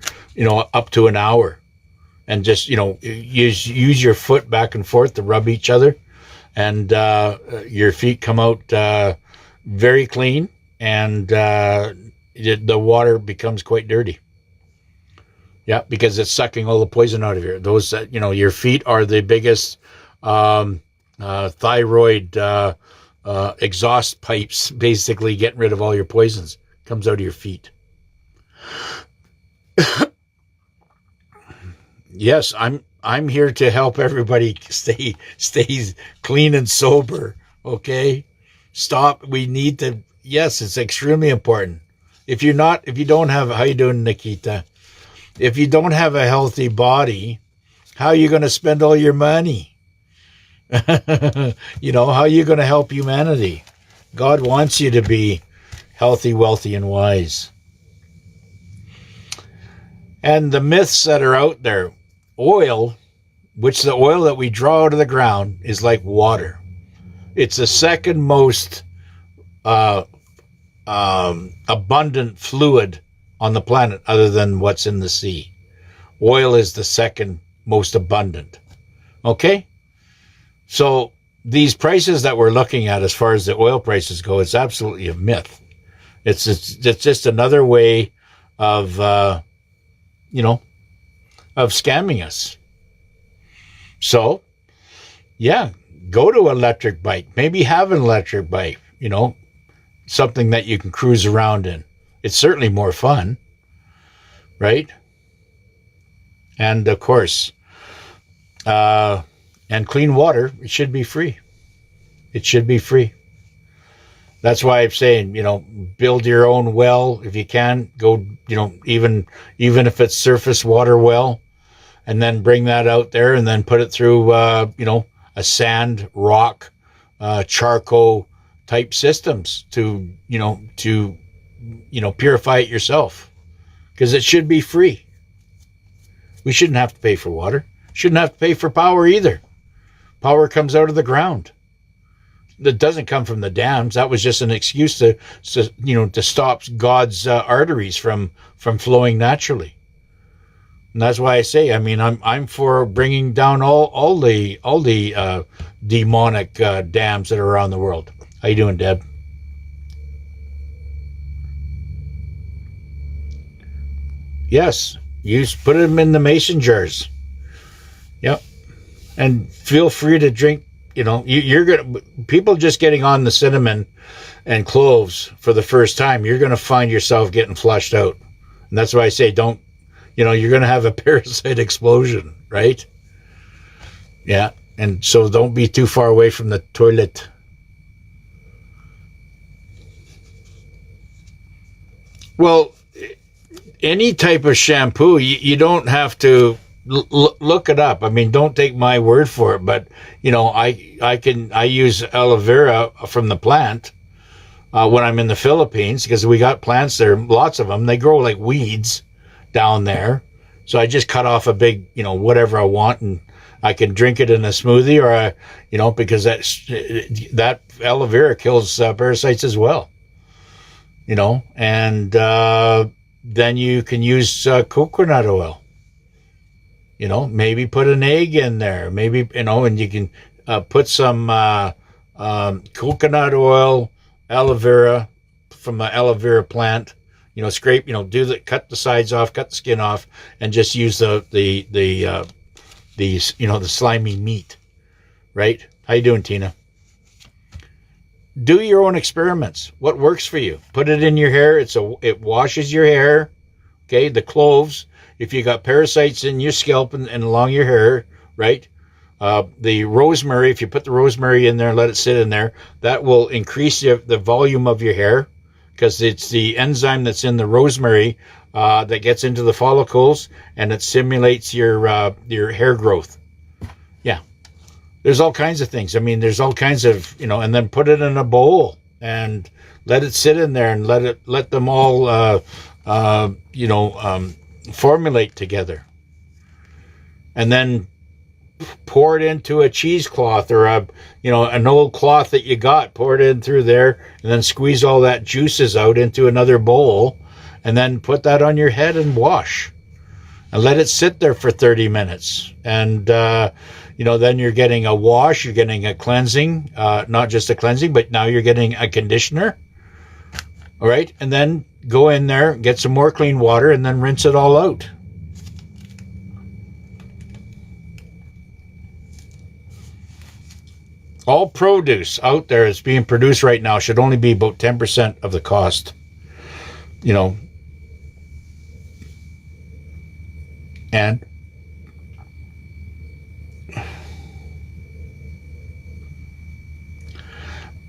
up to an hour. And just, use your foot back and forth to rub each other. And your feet come out very clean, and the water becomes quite dirty. Yeah, because it's sucking all the poison out of you. Your feet are the biggest thyroid exhaust pipes, basically getting rid of all your poisons. Comes out of your feet. Yes, I'm here to help everybody stay clean and sober. Okay, stop. We need to. Yes, it's extremely important. If you don't have, how you doing, Nikita? If you don't have a healthy body, how are you going to spend all your money? How are you going to help humanity? God wants you to be healthy, wealthy, and wise. And the myths that are out there, oil, which the oil that we draw out of the ground is like water. It's the second most abundant fluid on the planet other than what's in the sea. Oil is the second most abundant. Okay? So these prices that we're looking at as far as the oil prices go, it's absolutely a myth. It's just another way of, of scamming us. So, yeah, go to electric bike. Maybe have an electric bike, something that you can cruise around in. It's certainly more fun, right? And, of course, and clean water, it should be free. It should be free. That's why I'm saying, build your own well if you can. Go, even if it's surface water well, and then bring that out there and then put it through, a sand, rock, charcoal type systems to purify it yourself, because it should be free. We shouldn't have to pay for water. Shouldn't have to pay for power either. Power comes out of the ground. That doesn't come from the dams. That was just an excuse to stop God's arteries from flowing naturally. And that's why I say, I'm for bringing down all the demonic dams that are around the world. How you doing, Deb? Yes, put them in the mason jars. Yep, and feel free to drink. You're gonna, people just getting on the cinnamon and cloves for the first time, you're gonna find yourself getting flushed out, and that's why I say don't. You're gonna have a parasite explosion, right? Yeah, and so don't be too far away from the toilet. Well, any type of shampoo, you don't have to look it up. Don't take my word for it, but I use aloe vera from the plant when I'm in the Philippines, because we got plants there, lots of them. They grow like weeds down there, so I just cut off a big, whatever I want, and I can drink it in a smoothie, or because that aloe vera kills parasites as well. And then you can use coconut oil. Maybe put an egg in there. Maybe, and you can put some coconut oil, aloe vera from the aloe vera plant. Scrape. Cut the sides off, cut the skin off, and just use the slimy meat. Right? How you doing, Tina? Do your own experiments. What works for you? Put it in your hair. It washes your hair. Okay, the cloves. If you got parasites in your scalp and along your hair, right? The rosemary. If you put the rosemary in there and let it sit in there, that will increase the volume of your hair, because it's the enzyme that's in the rosemary that gets into the follicles, and it stimulates your hair growth. Yeah. There's all kinds of things. I mean, there's all kinds of, and then put it in a bowl and let it sit in there and let them all, formulate together. And then pour it into a cheesecloth or an old cloth that you got, pour it in through there, and then squeeze all that juices out into another bowl, and then put that on your head and wash. And let it sit there for 30 minutes. And, then you're getting a wash, you're getting a cleansing, not just a cleansing, but now you're getting a conditioner. All right. And then go in there, get some more clean water, and then rinse it all out. All produce out there that's being produced right now should only be about 10% of the cost.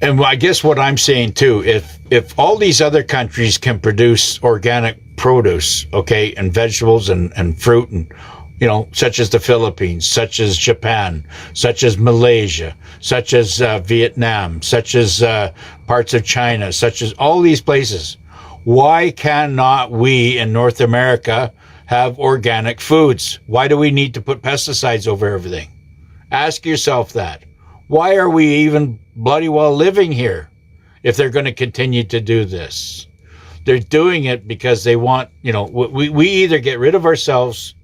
And I guess what I'm saying too, if all these other countries can produce organic produce, okay, and vegetables and fruit, and such as the Philippines, such as Japan, such as Malaysia, such as Vietnam, such as parts of China, such as all these places, why cannot we in North America have organic foods? Why do we need to put pesticides over everything? Ask yourself that. Why are we even bloody well living here if they're going to continue to do this? They're doing it because they want, we either get rid of ourselves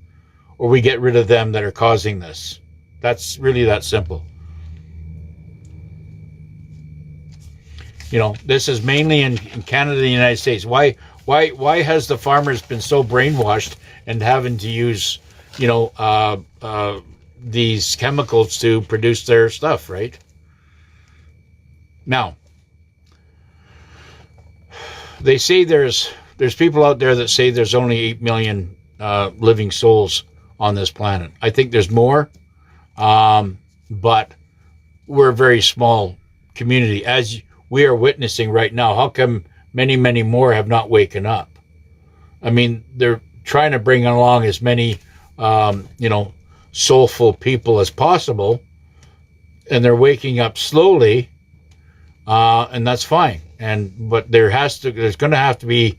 or we get rid of them that are causing this. That's really that simple. This is mainly in Canada and the United States. Why has the farmers been so brainwashed and having to use, these chemicals to produce their stuff, right? Now, they say there's people out there that say there's only 8 million living souls on this planet. I think there's more, but we're a very small community, as we are witnessing right now. How come many, many more have not waken up? I mean, they're trying to bring along as many, soulful people as possible, and they're waking up slowly, and that's fine. But there's going to have to be,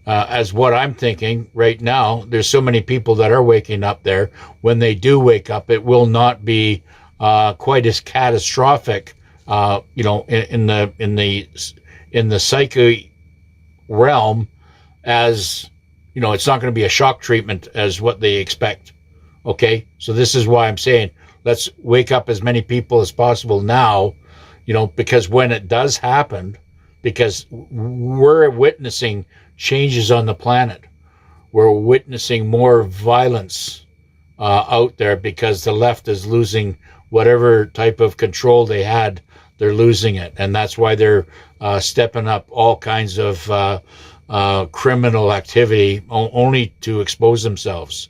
as what I'm thinking right now, there's so many people that are waking up there. When they do wake up, it will not be quite as catastrophic, in the psyche realm, as it's not going to be a shock treatment as what they expect. Okay, so this is why I'm saying let's wake up as many people as possible now, because when it does happen, because we're witnessing changes on the planet, we're witnessing more violence out there because the left is losing whatever type of control they had. They're losing it, and that's why they're stepping up all kinds of criminal activity only to expose themselves.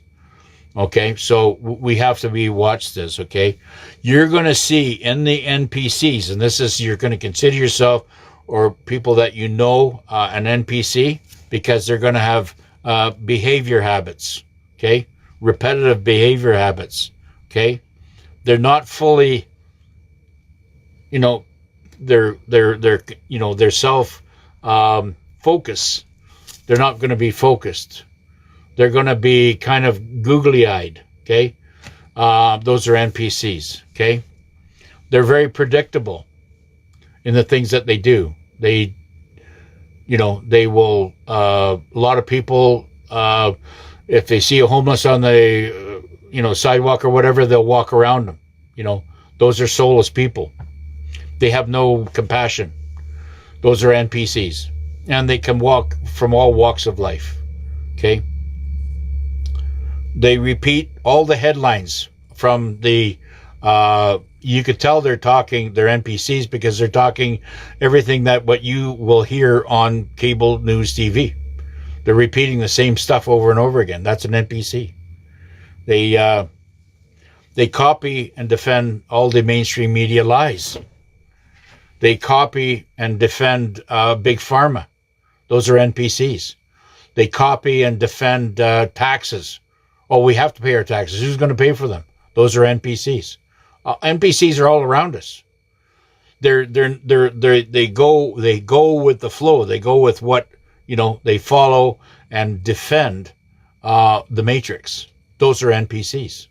Okay, so we have to watch this, okay? You're going to see in the NPCs, and this is, you're going to consider yourself or people that an NPC, because they're going to have behavior habits, okay? Repetitive behavior habits, okay? They're not fully, they're self focus. They're not going to be focused. They're going to be kind of googly-eyed, okay? Those are NPCs, okay? They're very predictable in the things that they do. They will, a lot of people, if they see a homeless on the, sidewalk or whatever, they'll walk around them. Those are soulless people. They have no compassion. Those are NPCs. And they can walk from all walks of life. Okay? They repeat all the headlines from the you could tell they're NPCs because they're talking everything that what you will hear on cable news TV. They're repeating the same stuff over and over again. That's an NPC. They copy and defend all the mainstream media lies. They copy and defend Big Pharma. Those are NPCs. They copy and defend taxes. Oh, we have to pay our taxes. Who's going to pay for them? Those are NPCs. NPCs are all around us. They go with the flow. They go with what they follow and defend the Matrix. Those are NPCs.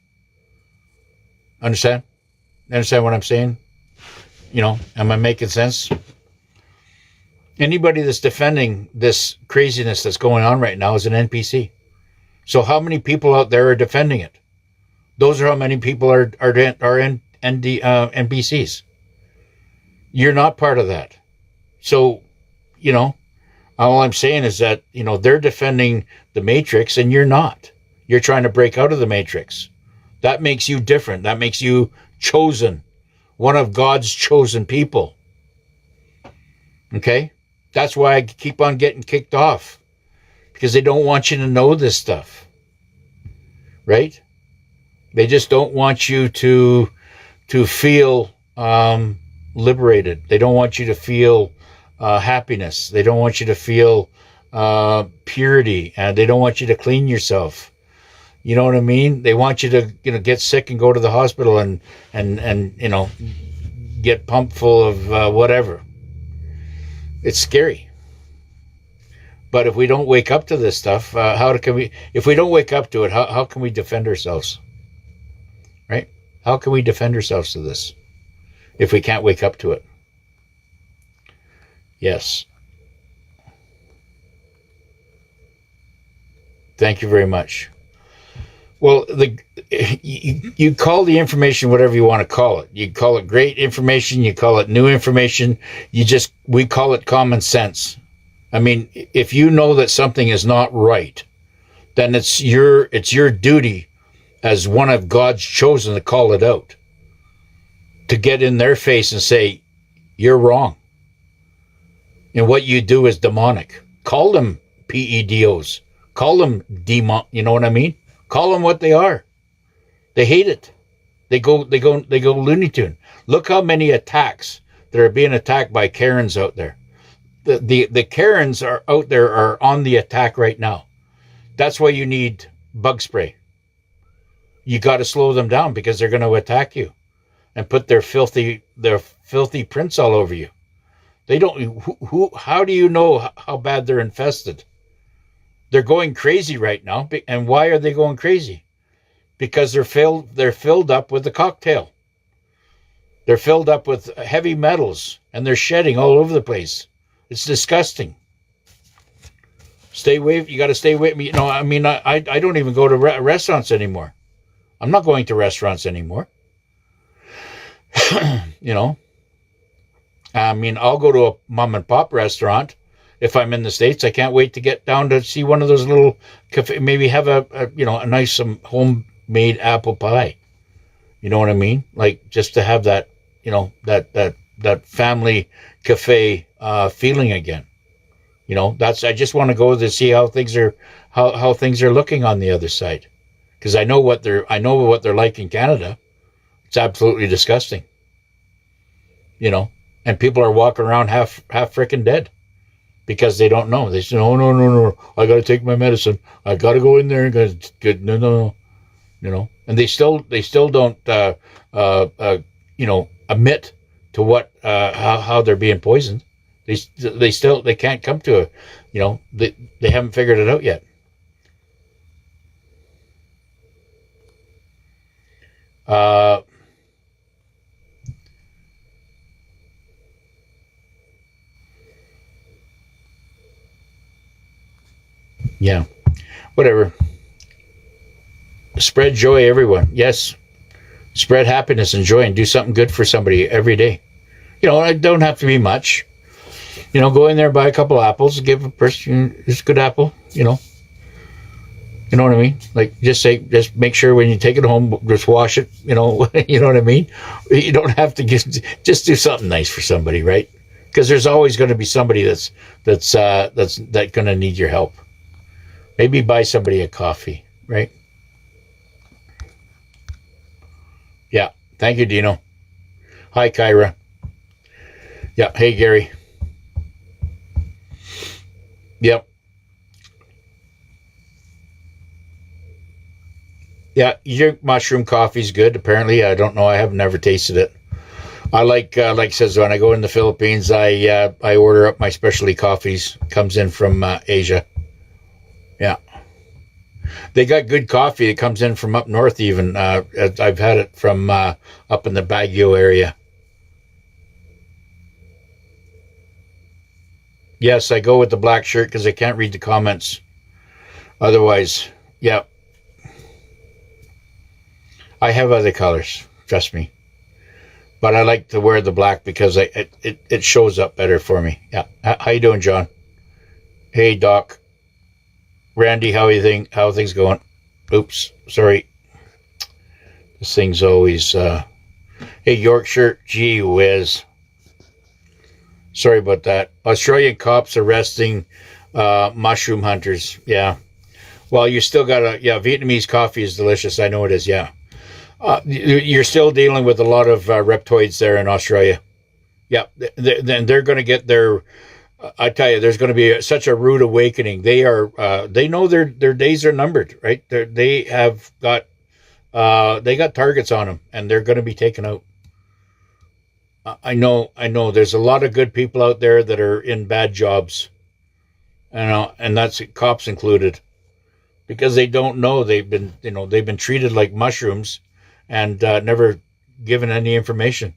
Understand? Understand what I'm saying? Am I making sense? Anybody that's defending this craziness that's going on right now is an NPC. So how many people out there are defending it? Those are how many people are NPCs. You're not part of that. So, all I'm saying is that, they're defending the Matrix and you're not. You're trying to break out of the Matrix. That makes you different. That makes you chosen. One of God's chosen people. Okay? That's why I keep on getting kicked off. Because they don't want you to know this stuff. Right? They just don't want you to feel liberated. They don't want you to feel happiness. They don't want you to feel purity. And they don't want you to clean yourself. You know what I mean? They want you to, get sick and go to the hospital and get pumped full of whatever. It's scary. But if we don't wake up to this stuff, if we don't wake up to it, how can we defend ourselves? Right? How can we defend ourselves to this if we can't wake up to it? Yes. Thank you very much. Well, you call the information whatever you want to call it. You call it great information, you call it new information, we call it common sense. I mean, if you know that something is not right, then it's your duty as one of God's chosen to call it out. To get in their face and say, you're wrong. And what you do is demonic. Call them PEDOs. Call them demon, you know what I mean? Call them what they are. They hate it. They go Looney Tune. Look how many attacks that are being attacked by Karens out there. The Karens are out there are on the attack right now. That's why you need bug spray. You got to slow them down because they're going to attack you and put their filthy prints all over you. They don't. How do you know how bad they're infested? They're going crazy right now. And why are they going crazy? Because they're filled up with the cocktail. They're filled up with heavy metals and they're shedding all over the place. It's disgusting. Stay away. You got to stay away. I don't even go to restaurants anymore. I'm not going to restaurants anymore. I'll go to a mom and pop restaurant. If I'm in the States, I can't wait to get down to see one of those little cafe, maybe have a nice homemade apple pie. You know what I mean? Like just to have that, that family cafe feeling again. I just want to go to see how things are looking on the other side. Because I know what they're like in Canada. It's absolutely disgusting. And people are walking around half freaking dead. Because they don't know. They say, no. I got to take my medicine. I got to go in there and get no. And they still don't, admit to what, how they're being poisoned. They can't come to they haven't figured it out yet. Yeah, whatever. Spread joy, everyone. Yes. Spread happiness and joy and do something good for somebody every day. It don't have to be much. Go in there, buy a couple apples, give a person this good apple, You know what I mean? Like, just make sure when you take it home, just wash it, you know what I mean? You don't have to just do something nice for somebody, right? Because there's always going to be somebody that's going to need your help. Maybe buy somebody a coffee, right? Yeah. Thank you, Dino. Hi, Kyra. Yeah. Hey, Gary. Yep. Yeah, your mushroom coffee's good. Apparently, I don't know. I have never tasted it. I like says when I go in the Philippines, I order up my specialty coffees. Comes in from Asia. Yeah, they got good coffee. It comes in from up north. Even I've had it from up in the Baguio area. Yes, I go with the black shirt because I can't read the comments. Otherwise, yeah. I have other colors, trust me. But I like to wear the black because it shows up better for me. Yeah. How you doing, John? Hey, Doc. Randy, how things going? Oops, sorry. This thing's always... Hey, Yorkshire, gee whiz. Sorry about that. Australian cops arresting mushroom hunters. Yeah. Well, you still got Vietnamese coffee is delicious. I know it is, yeah. You're still dealing with a lot of reptoids there in Australia. Yeah, then they're going to get their. I tell you, there's going to be such a rude awakening. They are. They know their days are numbered, right? They have got. They got targets on them, and they're going to be taken out. I know. There's a lot of good people out there that are in bad jobs. And that's cops included, because they don't know they've been treated like mushrooms. And never given any information.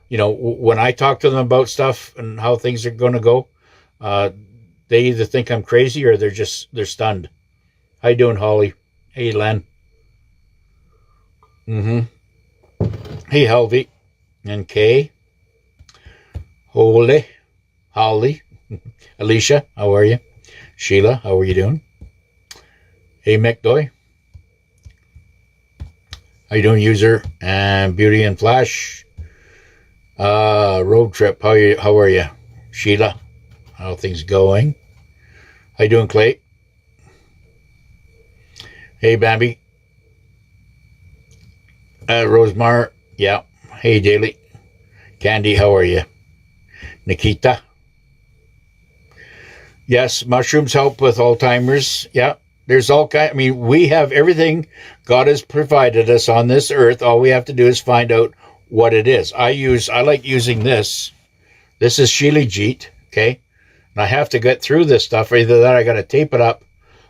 When I talk to them about stuff and how things are going to go, they either think I'm crazy or they're stunned. How you doing, Holly? Hey, Len. Hey, Helvi and Kay. Holly. Alicia, how are you? Sheila, how are you doing? Hey, McDoy. How you doing, user? And Beauty and Flash. Road trip. How are you? Sheila. How are things going? How you doing, Clay? Hey, Bambi. Rosemar. Yeah. Hey, Daily. Candy, how are you? Nikita. Yes, mushrooms help with Alzheimer's. Yeah. There's all kind. We have everything God has provided us on this earth. All we have to do is find out what it is. I like using this. This is Shilajit, okay? And I have to get through this stuff. Either that, I got to tape it up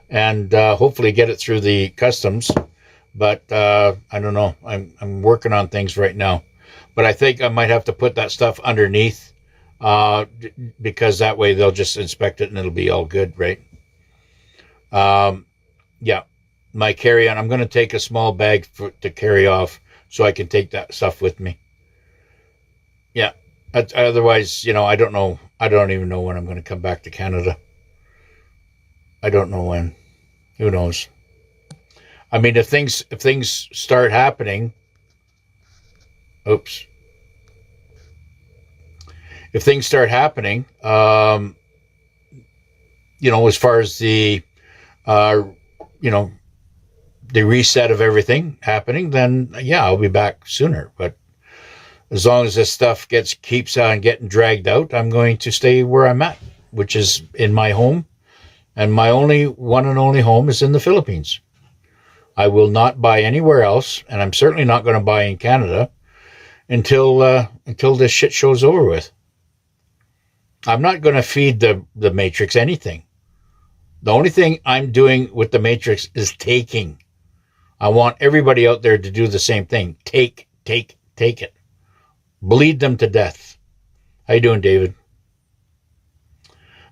and hopefully get it through the customs. But I don't know. I'm working on things right now. But I think I might have to put that stuff underneath because that way they'll just inspect it and it'll be all good, right? Yeah, my carry-on. I'm going to take a small bag to carry off so I can take that stuff with me. Yeah. Otherwise, I don't know. I don't even know when I'm going to come back to Canada. I don't know when. Who knows? If things start happening, oops. If things start happening, as far as the the reset of everything happening, then yeah, I'll be back sooner. But as long as this stuff keeps on getting dragged out, I'm going to stay where I'm at, which is in my home. And my one and only home is in the Philippines. I will not buy anywhere else, and I'm certainly not going to buy in Canada until this shit show's over with. I'm not going to feed the Matrix anything. The only thing I'm doing with the Matrix is taking. I want everybody out there to do the same thing. Take it. Bleed them to death. How you doing, David?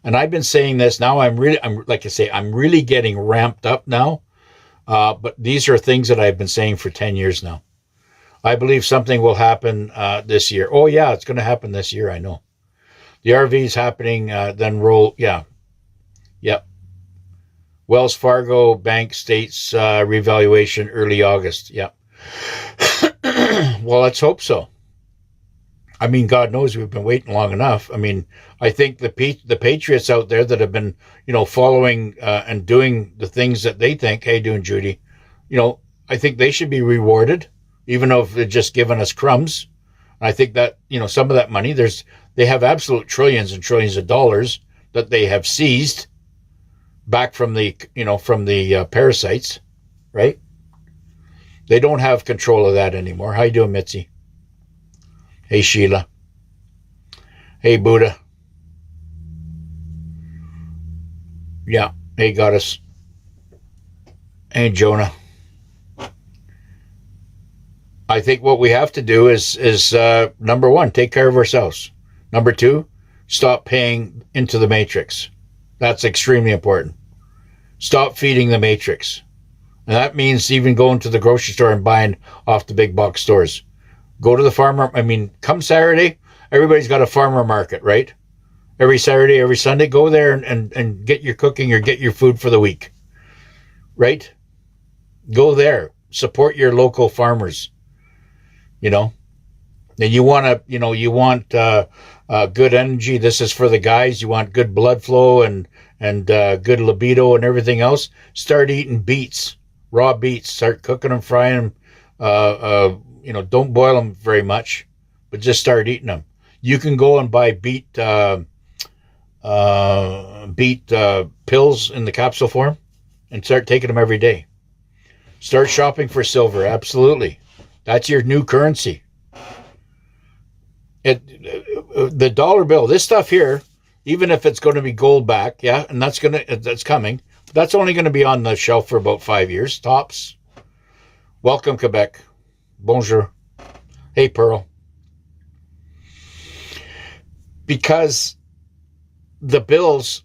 And I've been saying this now. I'm really getting ramped up now. But these are things that I've been saying for 10 years now. I believe something will happen this year. Oh, yeah, it's going to happen this year, I know. The RV is happening, then roll, yeah. Yep. Wells Fargo Bank states revaluation early August. Yep. Well, let's hope so. I mean, God knows we've been waiting long enough. I mean, I think the patriots out there that have been, following and doing the things that they think, hey, doing Judy, I think they should be rewarded, even though if they're just giving us crumbs. I think that, some of that money, they have absolute trillions and trillions of dollars that they have seized back from the parasites, right? They don't have control of that anymore. How you doing, Mitzi? Hey, Sheila. Hey, Buddha. Yeah. Hey, Goddess. Hey, Jonah. I think what we have to do is number one, take care of ourselves. Number two, stop paying into the matrix. That's extremely important. Stop feeding the matrix. And that means even going to the grocery store and buying off the big box stores. Go to the farmer. I mean, come Saturday, everybody's got a farmer market, right? Every Saturday, every Sunday, go there and get your cooking or get your food for the week, right? Go there. Support your local farmers, And you want good energy. This is for the guys. You want good blood flow and good libido and everything else. Start eating beets, raw beets. Start cooking them, frying them. Don't boil them very much, but just start eating them. You can go and buy beet pills in the capsule form and start taking them every day. Start shopping for silver. Absolutely. That's your new currency. The dollar bill, this stuff here, even if it's going to be gold back, yeah, and that's coming, but that's only going to be on the shelf for about 5 years, tops. Welcome, Quebec. Bonjour. Hey, Pearl. Because the bills,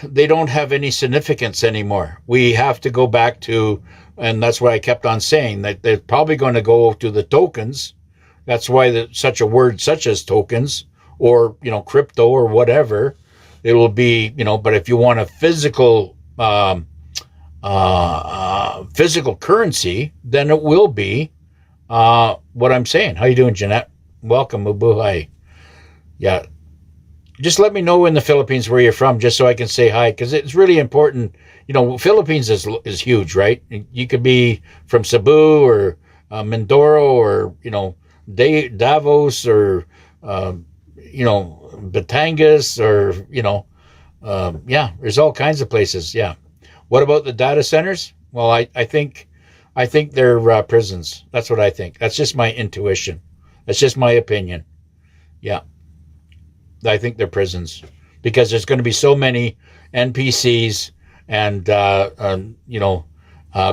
they don't have any significance anymore. We have to go back to, and that's what I kept on saying, that they're probably going to go to the tokens. That's why such a word such as tokens or, crypto or whatever, it will be, but if you want a physical currency, then it will be what I'm saying. How you doing, Jeanette? Welcome, Mabuhay. Yeah. Just let me know in the Philippines where you're from, just so I can say hi, because it's really important. Philippines is huge, right? You could be from Cebu or Mindoro or, Davos or, Batangas or, there's all kinds of places. Yeah. What about the data centers? Well, I think they're prisons. That's what I think. That's just my intuition. That's just my opinion. Yeah. I think they're prisons because there's going to be so many NPCs and,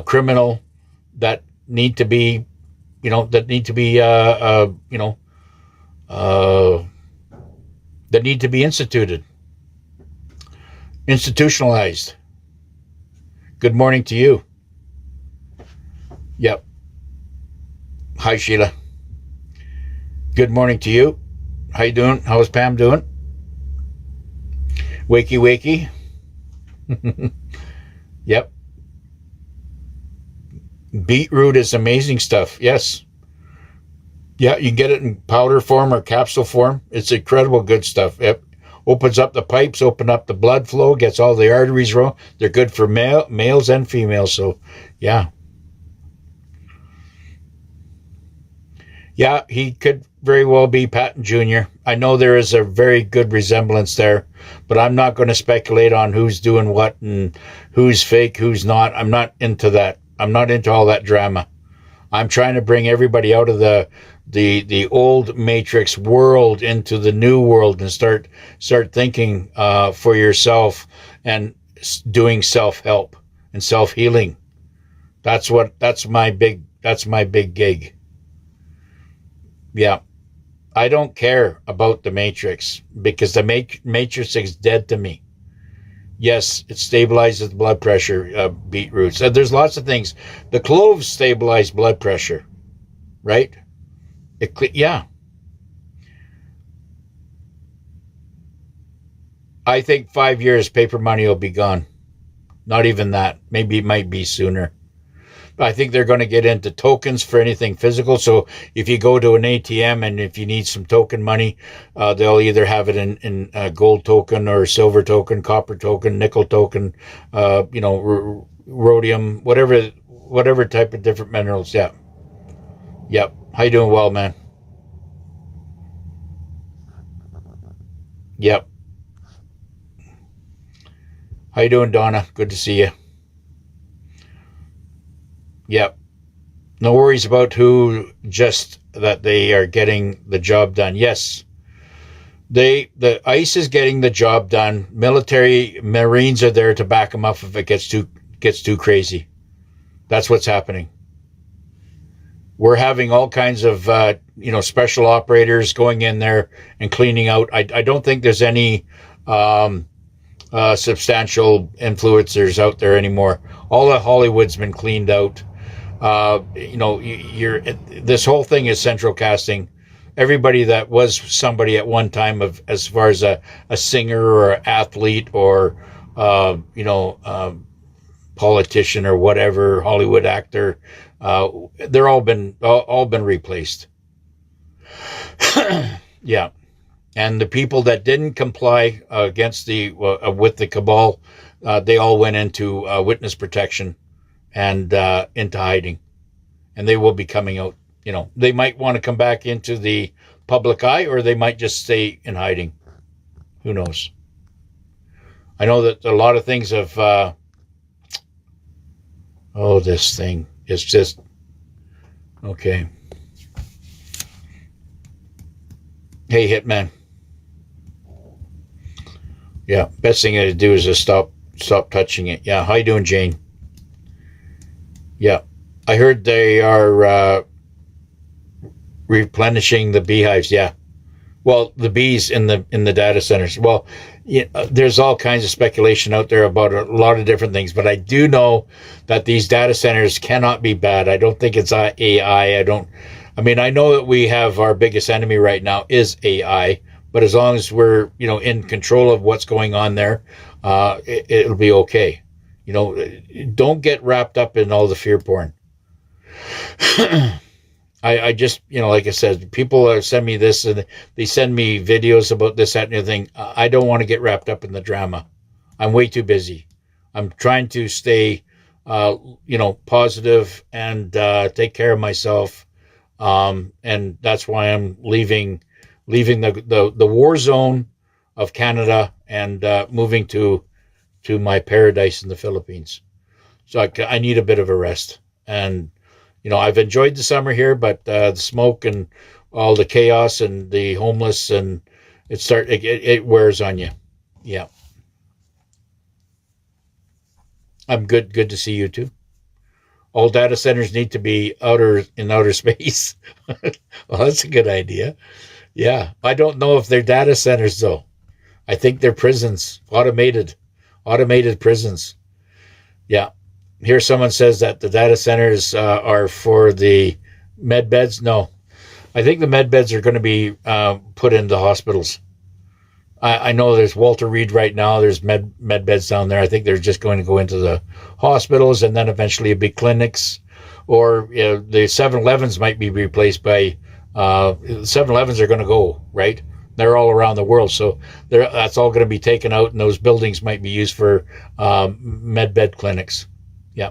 criminal that need to be, that need to be institutionalized. Good morning to you. Yep. Hi, Sheila. Good morning to you. How you doing? How's Pam doing? Wakey. Yep. Beetroot is amazing stuff. Yes. Yeah, you get it in powder form or capsule form. It's incredible good stuff. Yep. Opens up the pipes, open up the blood flow, gets all the arteries rolling. They're good for males and females. So, yeah. Yeah, he could very well be Patton Jr. I know there is a very good resemblance there, but I'm not going to speculate on who's doing what and who's fake, who's not. I'm not into that. I'm not into all that drama. I'm trying to bring everybody out of the old Matrix world into the new world and start thinking for yourself and doing self-help and self-healing. That's my big gig. Yeah. I don't care about the Matrix because the Matrix is dead to me. Yes, it stabilizes the blood pressure, beetroots. There's lots of things. The cloves stabilize blood pressure, right? Yeah. I think 5 years, paper money will be gone. Not even that. Maybe it might be sooner. I think they're going to get into tokens for anything physical. So if you go to an ATM and if you need some token money, they'll either have it in gold token or silver token, copper token, nickel token, rhodium, whatever type of different minerals. Yeah. Yep. How you doing? Well, man. Yep. How you doing, Donna? Good to see you. Yep. No worries about who, just that they are getting the job done. Yes. The ICE is getting the job done. Military Marines are there to back them up if it gets too crazy. That's what's happening. We're having all kinds of special operators going in there and cleaning out. I don't think there's any substantial influencers out there anymore. All of Hollywood's been cleaned out. This whole thing is central casting. Everybody that was somebody at one time, of as far as a singer or an athlete or politician or whatever, Hollywood actor, they're all been replaced. Yeah. And the people that didn't comply against with the cabal, they all went into witness protection and into hiding, and they will be coming out. They might want to come back into the public eye, or they might just stay in hiding. Who knows? I know that a lot of things have. This thing is just okay. Hey, Hitman. Yeah, best thing to do is just stop touching it. Yeah, how you doing, Jane? Yeah, I heard they are replenishing the beehives. Yeah, well, the bees in the data centers. Well, there's all kinds of speculation out there about a lot of different things, but I do know that these data centers cannot be bad. I don't think it's AI. I know that we have our biggest enemy right now is AI, but as long as we're in control of what's going on there, it'll be okay. Don't get wrapped up in all the fear porn. I just, like I said, people send me this and they send me videos about this, that, and the other thing. I don't want to get wrapped up in the drama. I'm way too busy. I'm trying to stay, positive and take care of myself. And that's why I'm leaving the war zone of Canada and moving to my paradise in the Philippines. So I need a bit of a rest. And I've enjoyed the summer here, but the smoke and all the chaos and the homeless, and it wears on you. Yeah. I'm good. Good to see you too. All data centers need to be in outer space. Well, that's a good idea. Yeah. I don't know if they're data centers though. I think they're prisons, automated prisons. Yeah. Here someone says that the data centers are for the med beds. No, I think the med beds are going to be put into hospitals. I know there's Walter Reed right now. There's med beds down there. I think they're just going to go into the hospitals and then eventually it'll be clinics, or the 7-Elevens might be replaced by 7-Elevens are going to go, right? They're all around the world. So that's all going to be taken out, and those buildings might be used for med bed clinics. Yeah.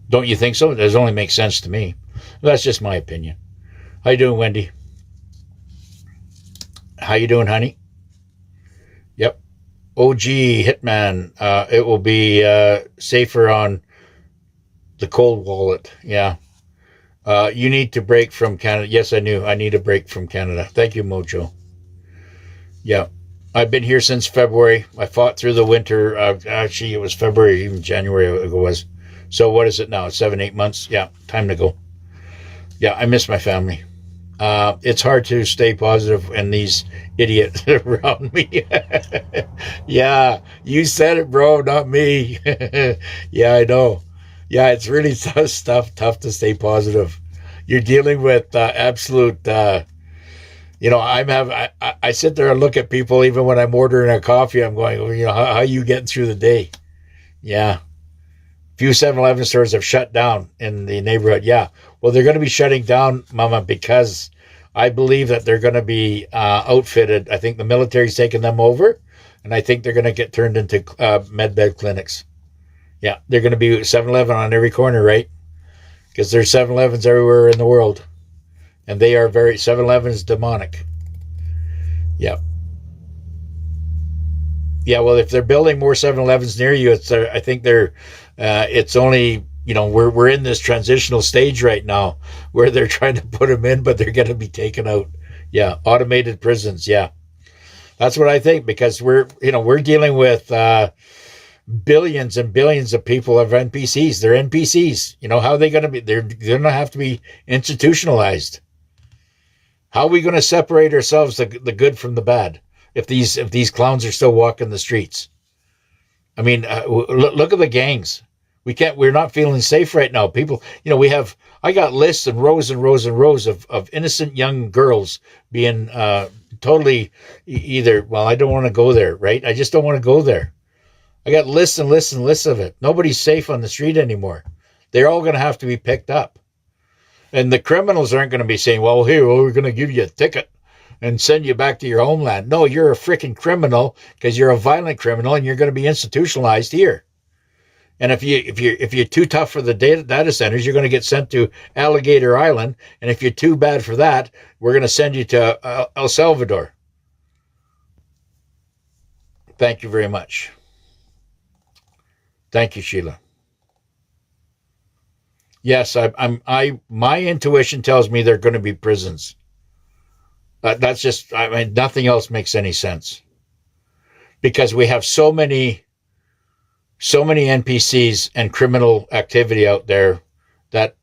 Don't you think so? It does only make sense to me. That's just my opinion. How you doing, Wendy? How you doing, honey? Yep. OG Hitman. It will be safer on the cold wallet. Yeah. You need to break from Canada. Yes, I knew. I need a break from Canada. Thank you, Mojo. Yeah. I've been here since February. I fought through the winter. Actually, it was February, even January it was. So what is it now? 7-8 months? Yeah, time to go. Yeah, I miss my family. It's hard to stay positive when these idiots around me. Yeah, you said it, bro, not me. Yeah, I know. Yeah, it's really tough stuff. Tough to stay positive. You're dealing with absolute. I sit there and look at people even when I'm ordering a coffee. I'm going, well, how are you getting through the day? Yeah, few 7-Eleven stores have shut down in the neighborhood. Yeah. Well, they're going to be shutting down, Mama, because I believe that they're going to be outfitted. I think the military's taking them over, and I think they're going to get turned into med bed clinics. Yeah. They're going to be 7-Eleven on every corner, right? Because there's 7-Elevens everywhere in the world, and they are 7-Eleven is demonic. Yeah. Yeah, well, if they're building more 7-Elevens near you, I think it's only, we're in this transitional stage right now where they're trying to put them in, but they're going to be taken out. Yeah, automated prisons. Yeah, that's what I think, because we're dealing with billions and billions of people of NPCs. They're NPCs. How are they going to be? They're going to have to be institutionalized. How are we going to separate ourselves, the good from the bad, if these clowns are still walking the streets? I mean, look at the gangs. We're not feeling safe right now. People, I got lists and rows and rows and rows of innocent young girls being totally either, well, I don't want to go there, right? I just don't want to go there. I got lists and lists and lists of it. Nobody's safe on the street anymore. They're all going to have to be picked up. And the criminals aren't going to be saying, well, we're going to give you a ticket and send you back to your homeland. No, you're a freaking criminal because you're a violent criminal and you're going to be institutionalized here. And if you're too tough for the data centers, you're going to get sent to Alligator Island. And if you're too bad for that, we're going to send you to El Salvador. Thank you very much. Thank you, Sheila. Yes, my intuition tells me they're going to be prisons. That's just, nothing else makes any sense. Because we have so many NPCs and criminal activity out there that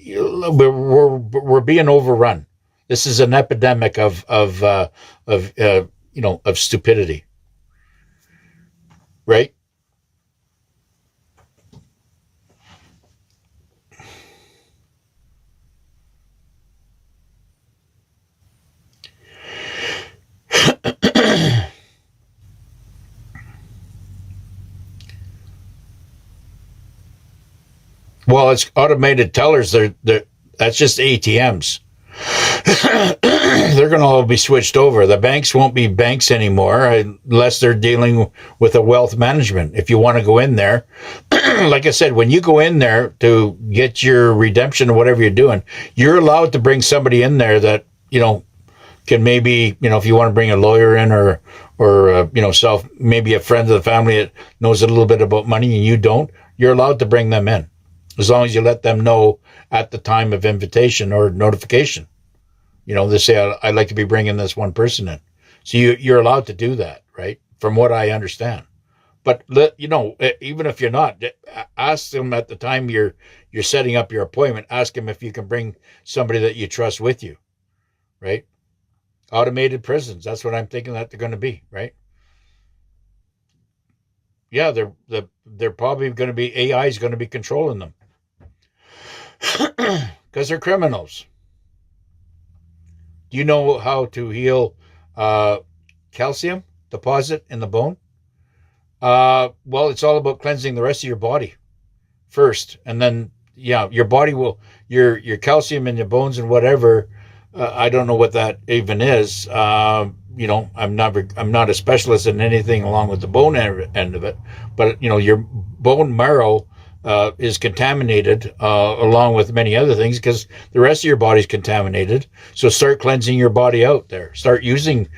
we're being overrun. This is an epidemic of stupidity, right? Well, it's automated tellers. That's just ATMs. They're going to all be switched over. The banks won't be banks anymore unless they're dealing with a wealth management. If you want to go in there, like I said, when you go in there to get your redemption or whatever you're doing, you're allowed to bring somebody in there that, can maybe, if you want to bring a lawyer in or maybe a friend of the family that knows a little bit about money and you don't, you're allowed to bring them in. As long as you let them know at the time of invitation or notification. They say, I'd like to be bringing this one person in. So you're allowed to do that, right? From what I understand. But, even if you're not, ask them at the time you're setting up your appointment, ask them if you can bring somebody that you trust with you, right? Automated prisons, that's what I'm thinking that they're going to be, right? Yeah, they're probably going to be, AI is going to be controlling them. Because they're criminals. Do you know how to heal calcium deposit in the bone? Well, it's all about cleansing the rest of your body first, and then your body will your calcium in your bones and whatever. I don't know what that even is. I'm not a specialist in anything along with the bone end of it, but your bone marrow is contaminated along with many other things because the rest of your body's contaminated. So start cleansing your body out there. Start using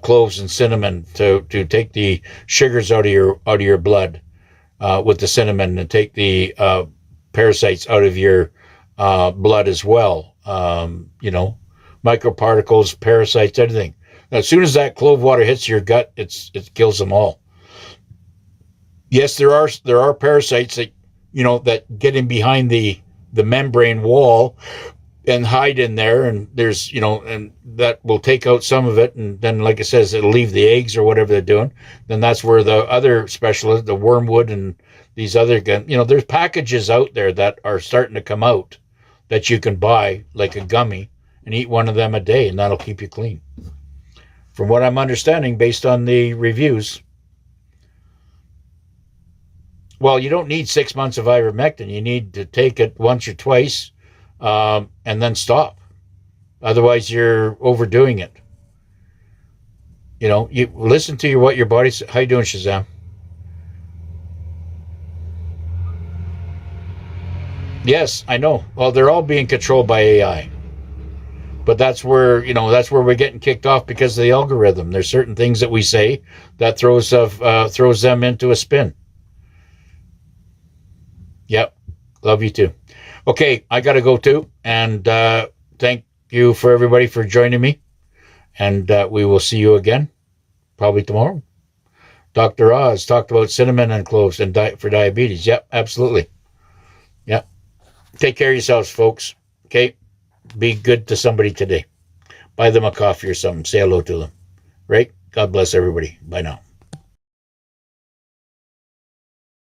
cloves and cinnamon to take the sugars out of your blood with the cinnamon, and take the parasites out of your blood as well. Microparticles, parasites, everything. Now, as soon as that clove water hits your gut, it kills them all. Yes, there are parasites that that get in behind the membrane wall and hide in there, and there's, and that will take out some of it, and then, like it says, it'll leave the eggs or whatever they're doing. Then that's where the other specialist, the wormwood and these other, there's packages out there that are starting to come out that you can buy like a gummy and eat one of them a day, and that'll keep you clean. From what I'm understanding, based on the reviews, well, you don't need 6 months of ivermectin. You need to take it once or twice, and then stop. Otherwise, you're overdoing it. You listen to what your body says. How you doing, Shazam? Yes, I know. Well, they're all being controlled by AI. But that's where we're getting kicked off because of the algorithm. There's certain things that we say that throws them into a spin. Yep. Love you too. Okay, I got to go too. And thank you for everybody for joining me. And we will see you again, probably tomorrow. Dr. Oz talked about cinnamon and cloves and for diabetes. Yep, absolutely. Yep. Take care of yourselves, folks. Okay? Be good to somebody today. Buy them a coffee or something. Say hello to them. Right? God bless everybody. Bye now.